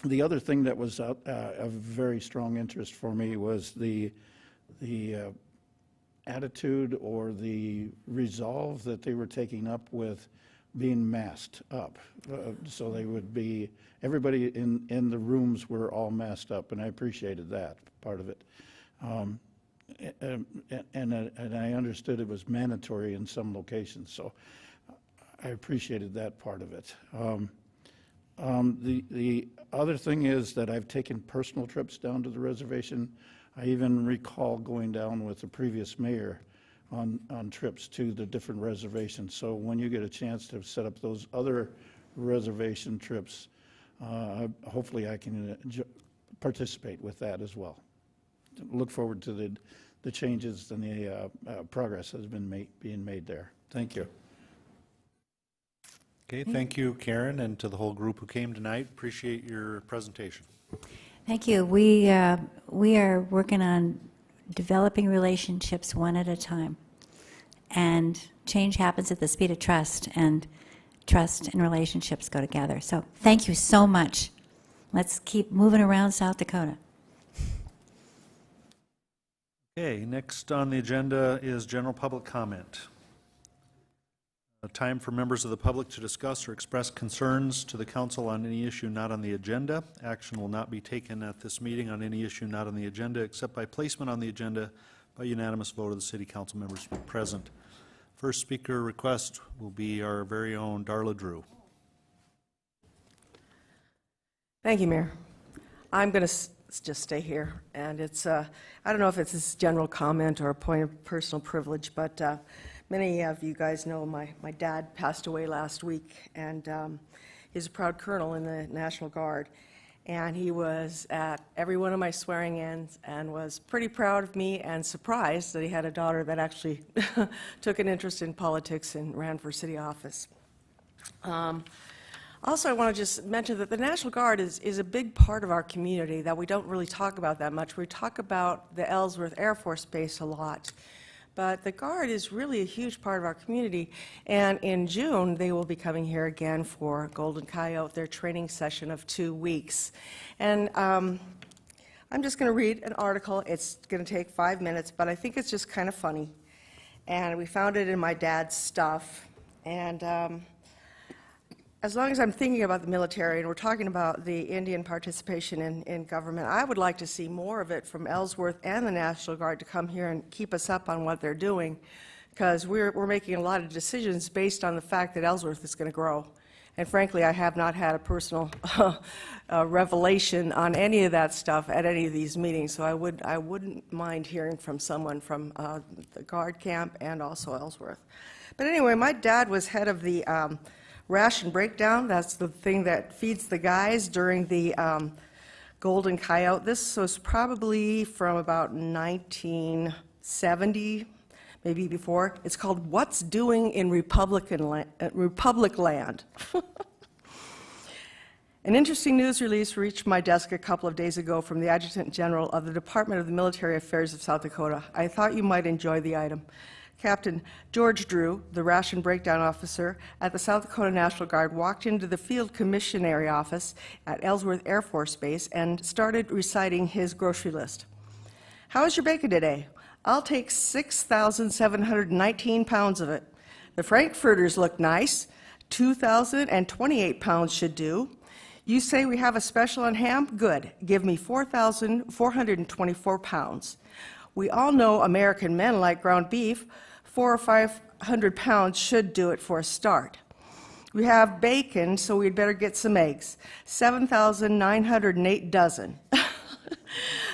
the other thing that was of very strong interest for me was the attitude or the resolve that they were taking up with being masked up. So they would be, everybody in the rooms were all masked up, and I appreciated that part of it. And I understood it was mandatory in some locations, so I appreciated that part of it. The other thing is that I've taken personal trips down to the reservation. I even recall going down with the previous mayor on trips to the different reservations. So when you get a chance to set up those other reservation trips, hopefully I can participate with that as well. Look forward to the changes and the progress that has been being made there. Thank you. Okay, thank you, Karen, and to the whole group who came tonight. Appreciate your presentation. Thank you. We are working on developing relationships one at a time. And change happens at the speed of trust, and trust and relationships go together. So thank you so much. Let's keep moving around South Dakota. Okay, next on the agenda is general public comment. A time for members of the public to discuss or express concerns to the council on any issue not on the agenda. Action will not be taken at this meeting on any issue not on the agenda except by placement on the agenda by unanimous vote of the city council members present. First speaker request will be our very own Darla Drew. Thank you, Mayor. I'm going to just stay here, and it's I don't know if it's this general comment or a point of personal privilege, but many of you guys know my dad passed away last week, and he's a proud colonel in the National Guard, and he was at every one of my swearing-ins and was pretty proud of me and surprised that he had a daughter that actually took an interest in politics and ran for city office. Also, I want to just mention that the National Guard is a big part of our community that we don't really talk about that much. We talk about the Ellsworth Air Force Base a lot, but the Guard is really a huge part of our community, and in June they will be coming here again for Golden Coyote, their training session of 2 weeks. And I'm just going to read an article. It's going to take 5 minutes, but I think it's just kind of funny. And we found it in my dad's stuff, and as long as I'm thinking about the military and we're talking about the Indian participation in government, I would like to see more of it from Ellsworth and the National Guard to come here and keep us up on what they're doing, because we're making a lot of decisions based on the fact that Ellsworth is going to grow. And frankly, I have not had a personal revelation on any of that stuff at any of these meetings, so I wouldn't mind hearing from someone from the Guard camp and also Ellsworth. But anyway, my dad was head of the ration breakdown. That's the thing that feeds the guys during the Golden Coyote. This was probably from about 1970, maybe before. It's called What's Doing in Republic Land. An interesting news release reached my desk a couple of days ago from the Adjutant General of the Department of the Military Affairs of South Dakota. I thought you might enjoy the item. Captain George Drew, the ration breakdown officer at the South Dakota National Guard, walked into the field commissionary office at Ellsworth Air Force Base and started reciting his grocery list. How is your bacon today? I'll take 6,719 pounds of it. The frankfurters look nice. 2,028 pounds should do. You say we have a special on ham? Good. Give me 4,424 pounds. We all know American men like ground beef. 400 or 500 pounds should do it for a start. We have bacon, so we'd better get some eggs. 7,908 dozen.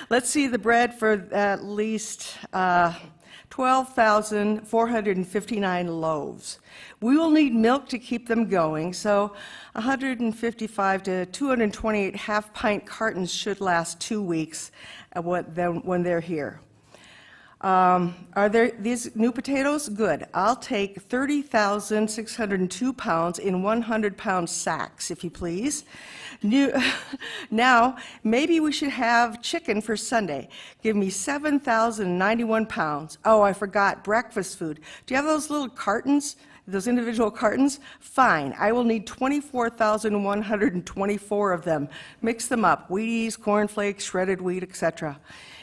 Let's see the bread for at least 12,459 loaves. We will need milk to keep them going, so 155 to 228 half-pint cartons should last 2 weeks when they're here. Are there these new potatoes? Good. I'll take 30,602 pounds in 100-pound sacks, if you please. Now, maybe we should have chicken for Sunday. Give me 7,091 pounds. Oh, I forgot, breakfast food. Do you have those little cartons, those individual cartons? Fine, I will need 24,124 of them. Mix them up, Wheaties, cornflakes, shredded wheat, etc.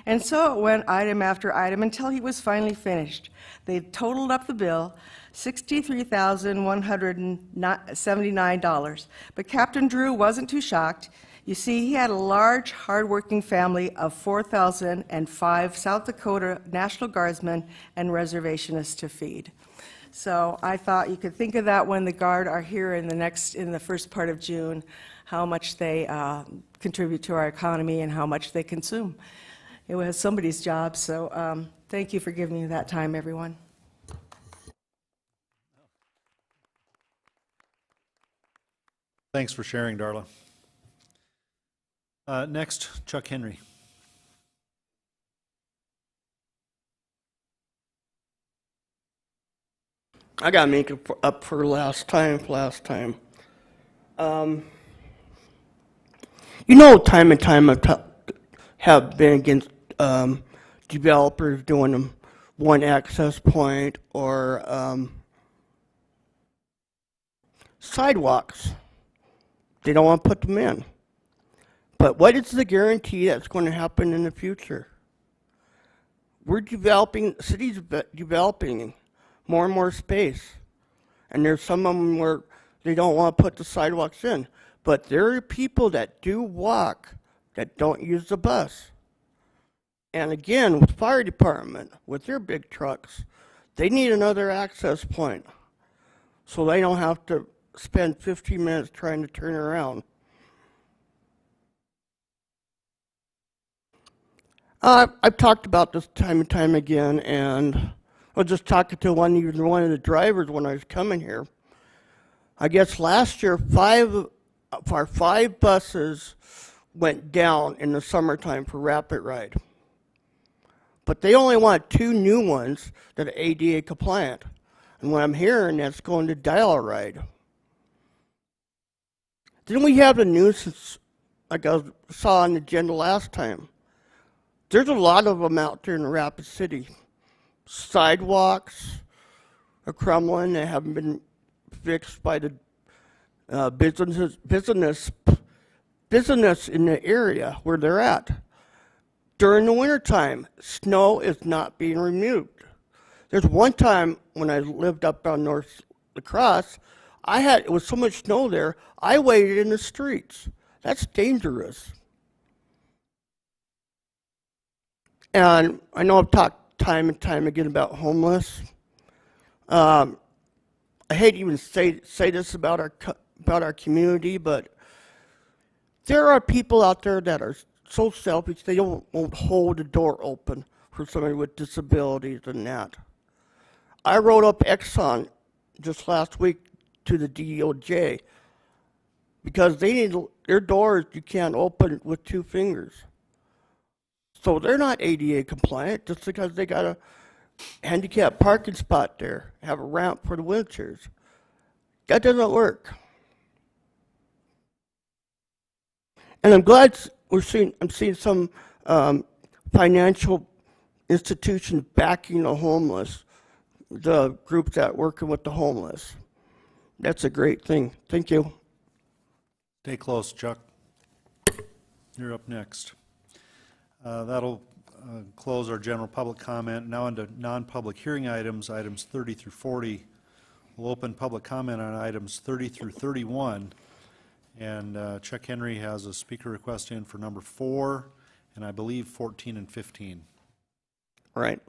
And so it went item after item until he was finally finished. They totaled up the bill, $63,179. But Captain Drew wasn't too shocked. You see, he had a large, hardworking family of 4,005 South Dakota National Guardsmen and reservationists to feed. So I thought you could think of that when the Guard are here in the first part of June, how much they contribute to our economy and how much they consume. It was somebody's job, so thank you for giving me that time, everyone. Thanks for sharing, Darla. Next, Chuck Henry. I gotta make it up for last time. You know, time and time I have been against developers doing one access point or sidewalks. They don't want to put them in. But what is the guarantee that's going to happen in the future? We're developing, cities developing more and more space. And there's some of them where they don't want to put the sidewalks in. But there are people that do walk that don't use the bus. And again, with fire department, with their big trucks, they need another access point. So they don't have to spend 15 minutes trying to turn around. I've talked about this time and time again, and I was just talking to one of the drivers when I was coming here. I guess last year, our five buses went down in the summertime for rapid ride. But they only want 2 new ones that are ADA compliant. And what I'm hearing, that's going to dial ride. Then we have the nuisance, like I saw on the agenda last time. There's a lot of them out there in Rapid City. Sidewalks are crumbling. They haven't been fixed by the business in the area where they're at. During the wintertime, snow is not being removed. There's one time when I lived up on North Lacroix, it was so much snow there, I waited in the streets. That's dangerous. And I know I've talked time and time again about homeless. I hate to even say this about our community, but there are people out there that are so selfish they won't hold the door open for somebody with disabilities and that. I wrote up Exxon just last week to the DOJ because they need their doors you can't open with 2 fingers. So they're not ADA compliant just because they got a handicapped parking spot there, have a ramp for the wheelchairs. That doesn't work. And I'm glad I'm seeing some financial institutions backing the homeless, the groups that are working with the homeless. That's a great thing. Thank you. Stay close, Chuck. You're up next. That'll close our general public comment. Now into non-public hearing items, items 30 through 40. We'll open public comment on items 30 through 31. And Chuck Henry has a speaker request in for number 4, and I believe 14 and 15. Right.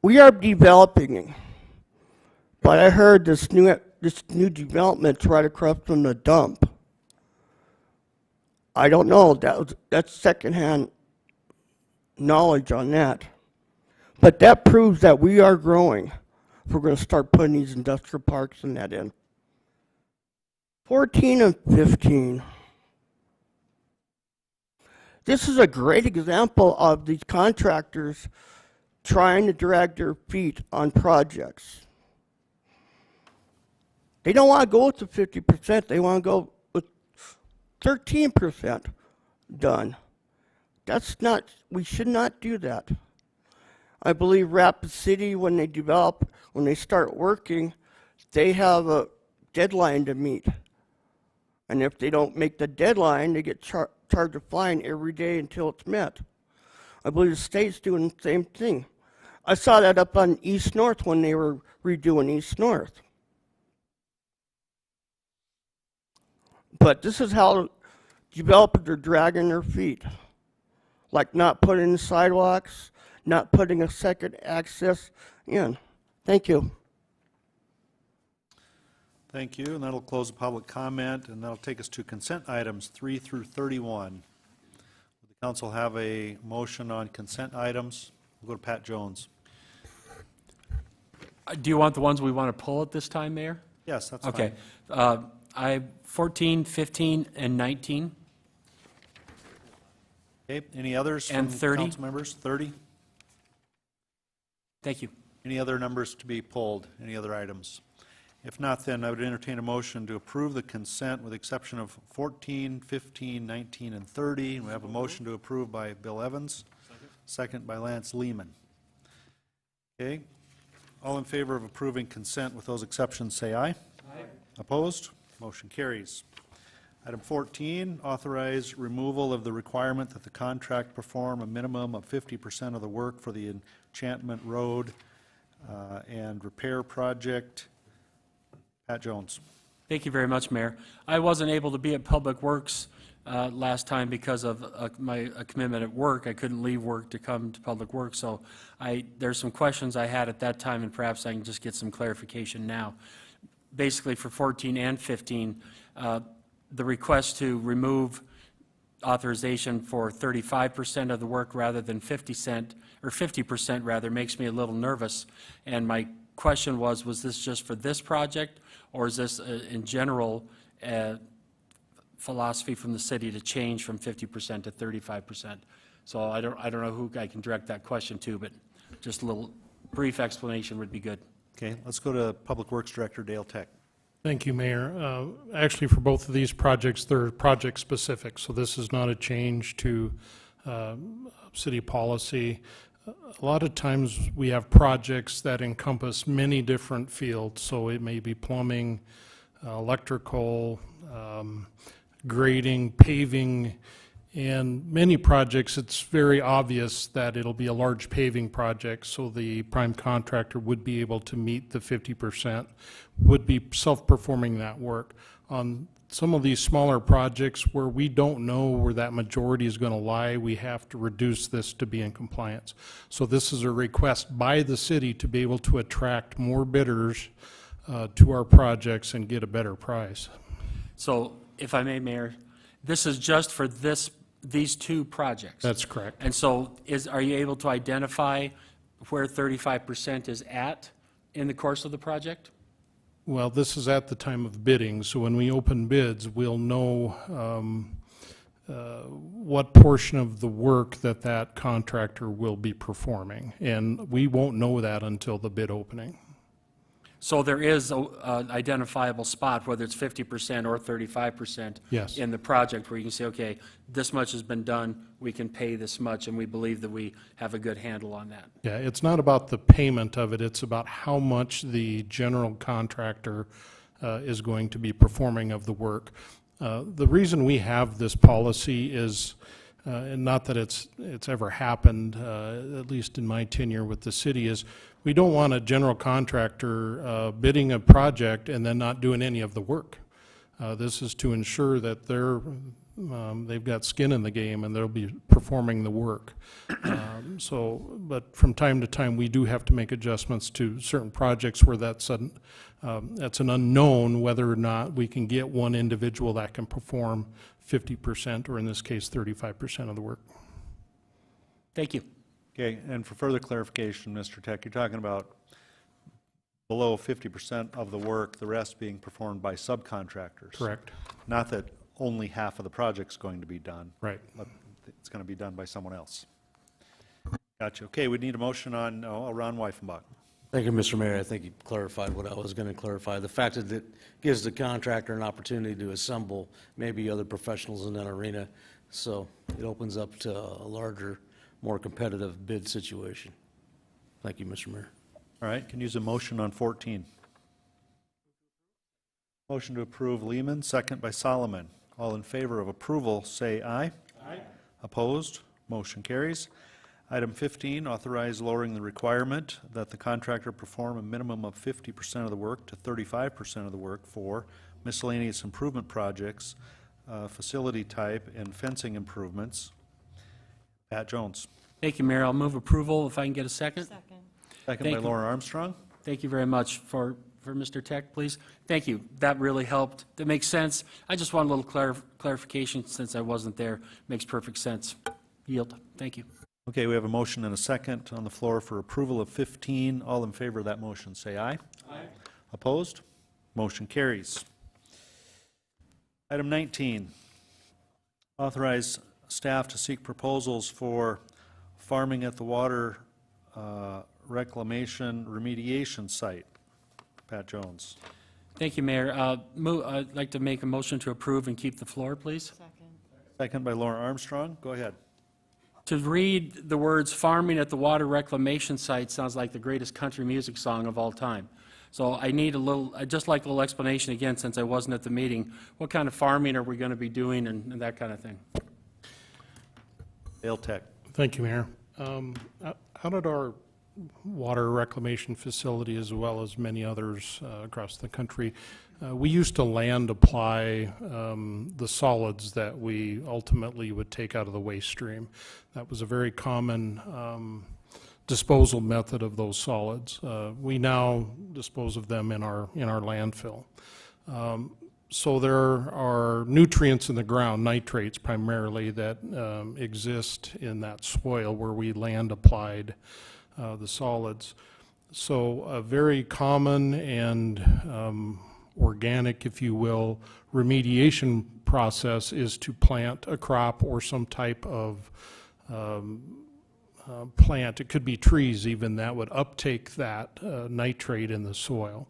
We are developing, but I heard this new development's right across from the dump. I don't know. That's secondhand knowledge on that. But that proves that we are growing if we're going to start putting these industrial parks and that in. 14 and 15. This is a great example of these contractors trying to drag their feet on projects. They don't want to go with the 50%. They want to go with 13% done. That's not, we should not do that. I believe Rapid City, when they develop, when they start working, they have a deadline to meet. And if they don't make the deadline, they get charged a fine every day until it's met. I believe the state's doing the same thing. I saw that up on East North when they were redoing East North. But this is how developers are dragging their feet. Like not putting in sidewalks, not putting a second access in. Thank you. Thank you, and that'll close the public comment, and that'll take us to consent items 3 through 31. Would the council have a motion on consent items? We'll go to Pat Jones. Do you want the ones we want to pull at this time, Mayor? Yes, that's okay. fine. I 14, 15, and 19. Okay, any others And from 30. council members? 30? Thank you. Any other numbers to be pulled? Any other items? If not, then I would entertain a motion to approve the consent with the exception of 14, 15, 19, and 30. We have a motion to approve by Bill Evans, second by Lance Lehman. Okay. All in favor of approving consent with those exceptions, say aye. Aye. Opposed? Motion carries. Item 14, authorize removal of the requirement that the contract perform a minimum of 50% of the work for the Enchantment Road and repair project. Pat Jones. Thank you very much, Mayor. I wasn't able to be at Public Works last time because of my commitment at work. I couldn't leave work to come to Public Works, so there's some questions I had at that time, and perhaps I can just get some clarification now. Basically, for 14 and 15, the request to remove authorization for 35% of the work rather than 50% rather makes me a little nervous. And my question was this just for this project, or is this in general philosophy from the city to change from 50% to 35%? So I don't know who I can direct that question to, but just a little brief explanation would be good. Okay, let's go to Public Works Director Dale Tech. Thank you, Mayor. Actually, for both of these projects, they're project specific, so this is not a change to city policy. A lot of times we have projects that encompass many different fields, so it may be plumbing, electrical, grading, paving, and many projects it's very obvious that it'll be a large paving project, so the prime contractor would be able to meet the 50%, would be self-performing that work. On some of these smaller projects where we don't know where that majority is going to lie, we have to reduce this to be in compliance. So this is a request by the city to be able to attract more bidders to our projects and get a better price. So if I may, Mayor, this is just for these two projects? That's correct. And so are you able to identify where 35% is at in the course of the project? Well, this is at the time of bidding, so when we open bids, we'll know what portion of the work that contractor will be performing, and we won't know that until the bid opening. So there is an identifiable spot, whether it's 50% or 35% Yes. in the project, where you can say, okay, this much has been done, we can pay this much, and we believe that we have a good handle on that. Yeah, it's not about the payment of it, it's about how much the general contractor is going to be performing of the work. The reason we have this policy is, and not that it's ever happened, at least in my tenure with the city, is we don't want a general contractor bidding a project and then not doing any of the work. This is to ensure that they've got skin in the game and they'll be performing the work. But from time to time, we do have to make adjustments to certain projects where that's an unknown whether or not we can get one individual that can perform 50%, or in this case, 35% of the work. Thank you. Okay, and for further clarification, Mr. Tech, you're talking about below 50% of the work, the rest being performed by subcontractors. Correct. Not that only half of the project's going to be done. Right. But it's going to be done by someone else. Gotcha. Okay, we need a motion on Ron Weifenbach. Thank you, Mr. Mayor. I think you clarified what I was going to clarify. The fact that it gives the contractor an opportunity to assemble maybe other professionals in that arena, so it opens up to a larger, more competitive bid situation. Thank you, Mr. Mayor. All right, can use a motion on 14. Motion to approve Lehman, second by Solomon. All in favor of approval, say aye. Aye. Opposed? Motion carries. Item 15, authorize lowering the requirement that the contractor perform a minimum of 50% of the work to 35% of the work for miscellaneous improvement projects, facility type, and fencing improvements. Pat Jones. Thank you, Mayor. I'll move approval if I can get a second. Second Thank by you. Laura Armstrong. Thank you very much for Mr. Tech, please. Thank you. That really helped. That makes sense. I just want a little clarification since I wasn't there. Makes perfect sense. Yield. Thank you. Okay, we have a motion and a second on the floor for approval of 15. All in favor of that motion, say aye. Aye. Opposed? Motion carries. Item 19, authorize staff to seek proposals for farming at the water reclamation remediation site. Pat Jones. Thank you, Mayor. I'd like to make a motion to approve and keep the floor, please. Second by Laura Armstrong. Go ahead. To read the words farming at the water reclamation site sounds like the greatest country music song of all time. So I need I'd just like a little explanation again since I wasn't at the meeting. What kind of farming are we going to be doing and that kind of thing? Dale Tech. Thank you, Mayor. Out at our water reclamation facility, as well as many others across the country, we used to land apply the solids that we ultimately would take out of the waste stream. That was a very common disposal method of those solids. We now dispose of them in our landfill. So there are nutrients in the ground, nitrates primarily, that exist in that soil where we land applied the solids. So a very common and organic, if you will, remediation process is to plant a crop or some type of plant. It could be trees even that would uptake that nitrate in the soil.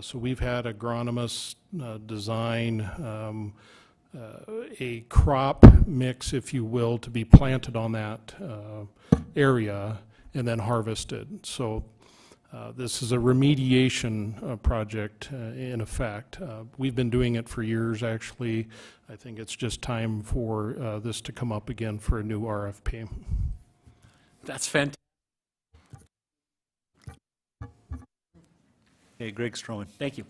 So we've had agronomists design a crop mix, if you will, to be planted on that area and then harvested. So this is a remediation project in effect. We've been doing it for years, actually. I think it's just time for this to come up again for a new RFP. That's fantastic. Okay, Greg Stroman. Thank you.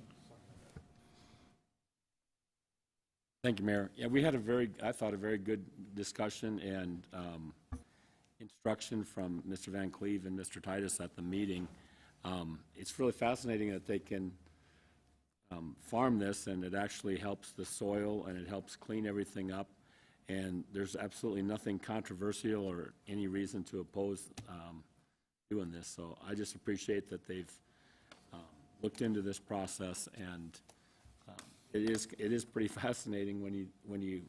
Thank you, Mayor. Yeah, we had I thought, a very good discussion and instruction from Mr. Van Cleve and Mr. Titus at the meeting. It's really fascinating that they can farm this, and it actually helps the soil and it helps clean everything up. And there's absolutely nothing controversial or any reason to oppose doing this. So I just appreciate that they've looked into this process, and it is pretty fascinating when you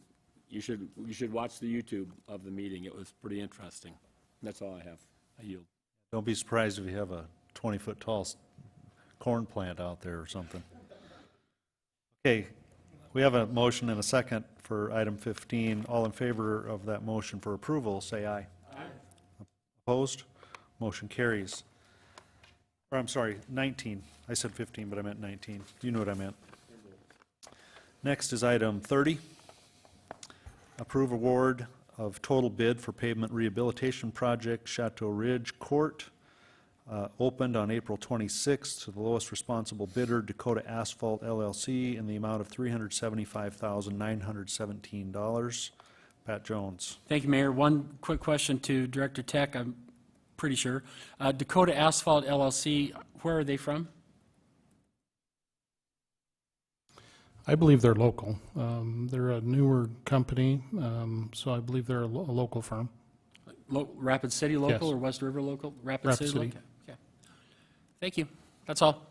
should watch the YouTube of the meeting. It was pretty interesting. That's all I have. I yield. Don't be surprised if you have a 20-foot tall corn plant out there or something. Okay, we have a motion and a second for item 15. All in favor of that motion for approval, say aye. Aye. Opposed? Motion carries. Or I'm sorry, 19. I said 15, but I meant 19. You know what I meant. Next is item 30. Approve award of total bid for pavement rehabilitation project Chateau Ridge Court. Opened on April 26th to the lowest responsible bidder, Dakota Asphalt LLC, in the amount of $375,917. Pat Jones. Thank you, Mayor. One quick question to Director Tech. I'm pretty sure. Dakota Asphalt LLC, where are they from? I believe they're local. They're a newer company, so I believe they're a local firm. Rapid City local, yes. Or West River local? Rapid City. Local? Okay. Thank you. That's all.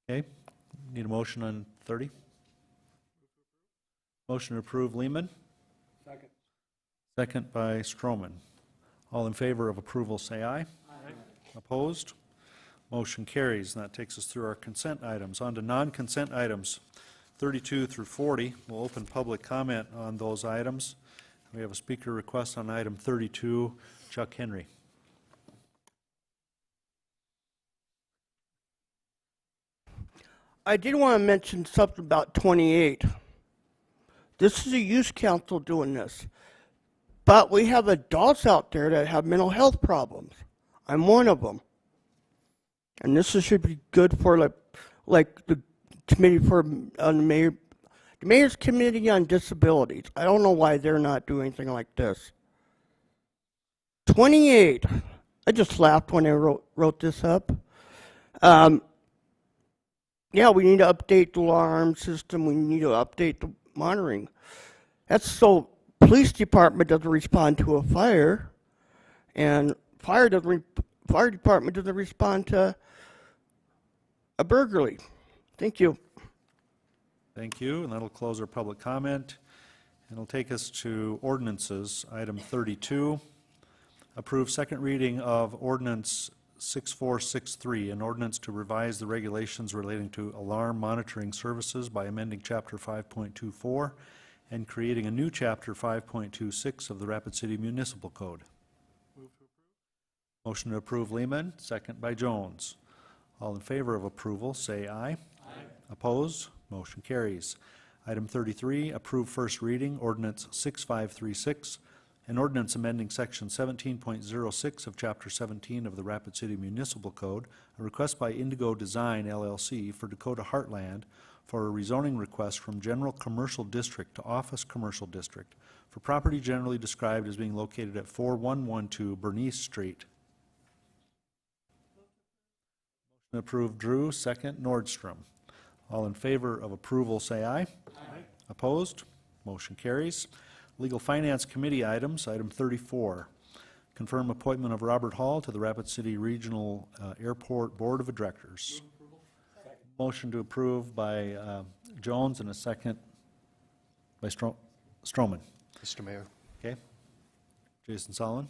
Okay. Need a motion on 30? Motion to approve Lehman. Second. second by Stroman. All in favor of approval, say aye. Aye. Opposed? Motion carries, and that takes us through our consent items. On to non-consent items, 32 through 40. We'll open public comment on those items. We have a speaker request on item 32, Chuck Henry. I did want to mention something about 28. This is a youth council doing this, but we have adults out there that have mental health problems. I'm one of them, and this should be good for like the committee for the mayor's committee on disabilities. I don't know why they're not doing anything like this. 28. I just laughed when I wrote this up. Yeah, we need to update the alarm system. We need to update the monitoring. That's so police department doesn't respond to a fire, and fire department doesn't respond to a burglary. Thank you. Thank you, and that'll close our public comment. And it'll take us to ordinances. Item 32, approve second reading of ordinance 6463, an ordinance to revise the regulations relating to alarm monitoring services by amending Chapter 5.24 and creating a new Chapter 5.26 of the Rapid City Municipal Code. Motion to approve Lehman, second by Jones. All in favor of approval, say aye. Aye. Opposed? Motion carries. Item 33, approve first reading, ordinance 6536, an ordinance amending section 17.06 of Chapter 17 of the Rapid City Municipal Code, a request by Indigo Design LLC for Dakota Heartland for a rezoning request from General Commercial District to Office Commercial District for property generally described as being located at 4112 Bernice Street. Motion approved Drew, second Nordstrom. All in favor of approval, say aye. Aye. Opposed? Motion carries. Legal Finance Committee items, item 34. Confirm appointment of Robert Hall to the Rapid City Regional Airport Board of Directors. Motion to approve by Jones and a second by Stroman. Mr. Mayor. Okay. Jason Solomon.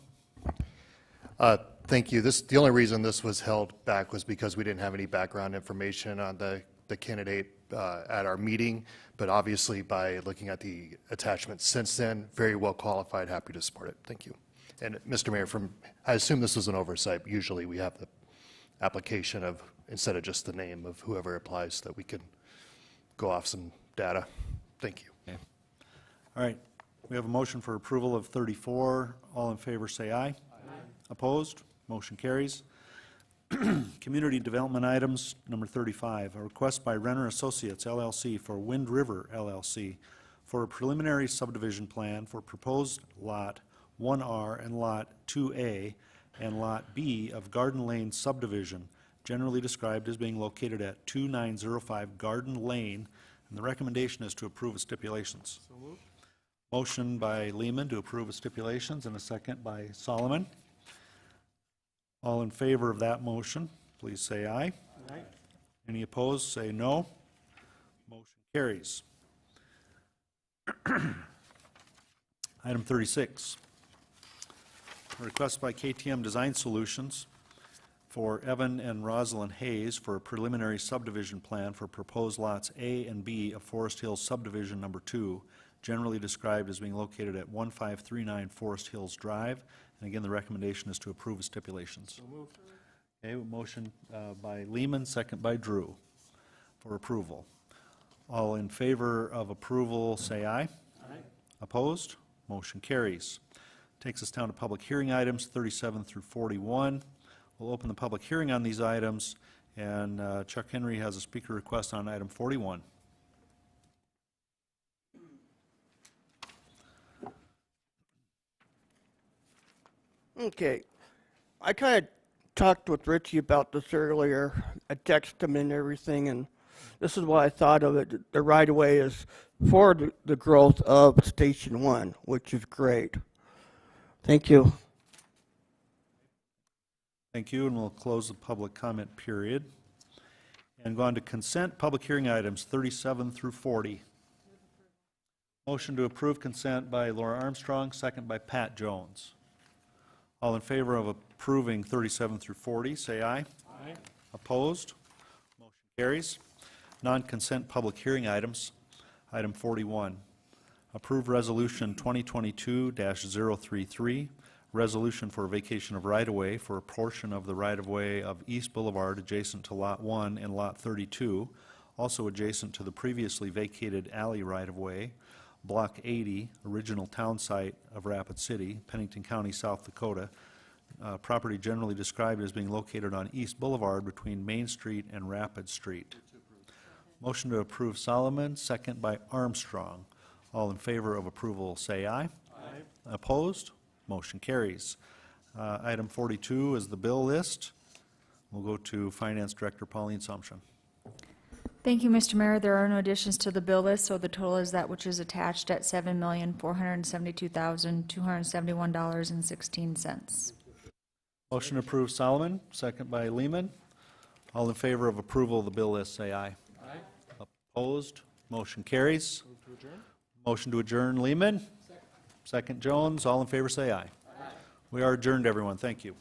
Thank you. The only reason this was held back was because we didn't have any background information on the candidate at our meeting, but obviously by looking at the attachments since then, very well qualified, happy to support it. Thank you. And Mr. Mayor, I assume this was an oversight. Usually we have the application of, instead of just the name of whoever applies, so that we can go off some data. Thank you. Okay. All right. We have a motion for approval of 34. All in favor say aye. Aye. Opposed? Motion carries. Community development items, number 35, a request by Renner Associates LLC for Wind River LLC for a preliminary subdivision plan for proposed Lot 1R and Lot 2A and Lot B of Garden Lane subdivision, generally described as being located at 2905 Garden Lane, and the recommendation is to approve with stipulations. So moved. Motion by Lehman to approve with stipulations and a second by Solomon. All in favor of that motion, please say aye. Aye. Any opposed, say no. Motion carries. Item 36. A request by KTM Design Solutions for Evan and Rosalind Hayes for a preliminary subdivision plan for proposed lots A and B of Forest Hills Subdivision Number 2, generally described as being located at 1539 Forest Hills Drive. And again, the recommendation is to approve with stipulations. So moved. Okay, motion by Lehman, second by Drew for approval. All in favor of approval, say aye. Aye. Opposed? Motion carries. Takes us down to public hearing items, 37 through 41. We'll open the public hearing on these items, and Chuck Henry has a speaker request on item 41. Okay. I kind of talked with Richie about this earlier. I texted him and everything, and this is what I thought of it. The right-of-way is for the growth of Station 1, which is great. Thank you. Thank you, and we'll close the public comment period. And go on to consent public hearing items 37 through 40. Motion to approve consent by Laura Armstrong, second by Pat Jones. All in favor of approving 37 through 40, say aye. Aye. Opposed? Motion carries. Non-consent public hearing items. Item 41. Approve Resolution 2022-033, resolution for vacation of right-of-way for a portion of the right-of-way of East Boulevard adjacent to Lot 1 and Lot 32, also adjacent to the previously vacated alley right-of-way, Block 80, original town site of Rapid City, Pennington County, South Dakota. Property generally described as being located on East Boulevard between Main Street and Rapid Street. Motion to approve Solomon, second by Armstrong. All in favor of approval, say aye. Aye. Opposed? Motion carries. Item 42 is the bill list. We'll go to Finance Director Pauline Sumption. Thank you, Mr. Mayor. There are no additions to the bill list, so the total is that which is attached at $7,472,271.16. Motion to approve Solomon, second by Lehman. All in favor of approval of the bill list, say aye. Aye. Opposed? Motion carries. Move to adjourn. Motion to adjourn, Lehman. Second Jones. All in favor, say aye. Aye. We are adjourned, everyone. Thank you.